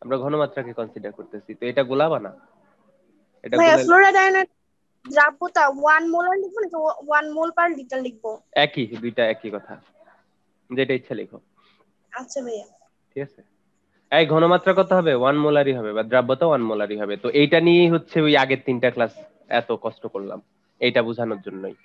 আমরা ঘনমাত্রাকে কনসিডার করতেছি, তো এটা গোলাবা না। এটা ফ্লোরাইড আয়নের দ্রাব্যতা 1 মোলার লিখবো নাকি 1 মোল পার লিটার লিখবো? একই, দুইটা একই কথা, যেটা ইচ্ছা লিখো। আচ্ছা ভাইয়া, ঠিক আছে। এই ঘনমাত্রা কত হবে? 1 মোলারই হবে, বা দ্রাব্যতা 1 মোলারই হবে। তো এইটা নিয়েই হচ্ছে ওই আগের 3টা ক্লাস এত কষ্ট করলাম, এইটা বোঝানোর জন্যই।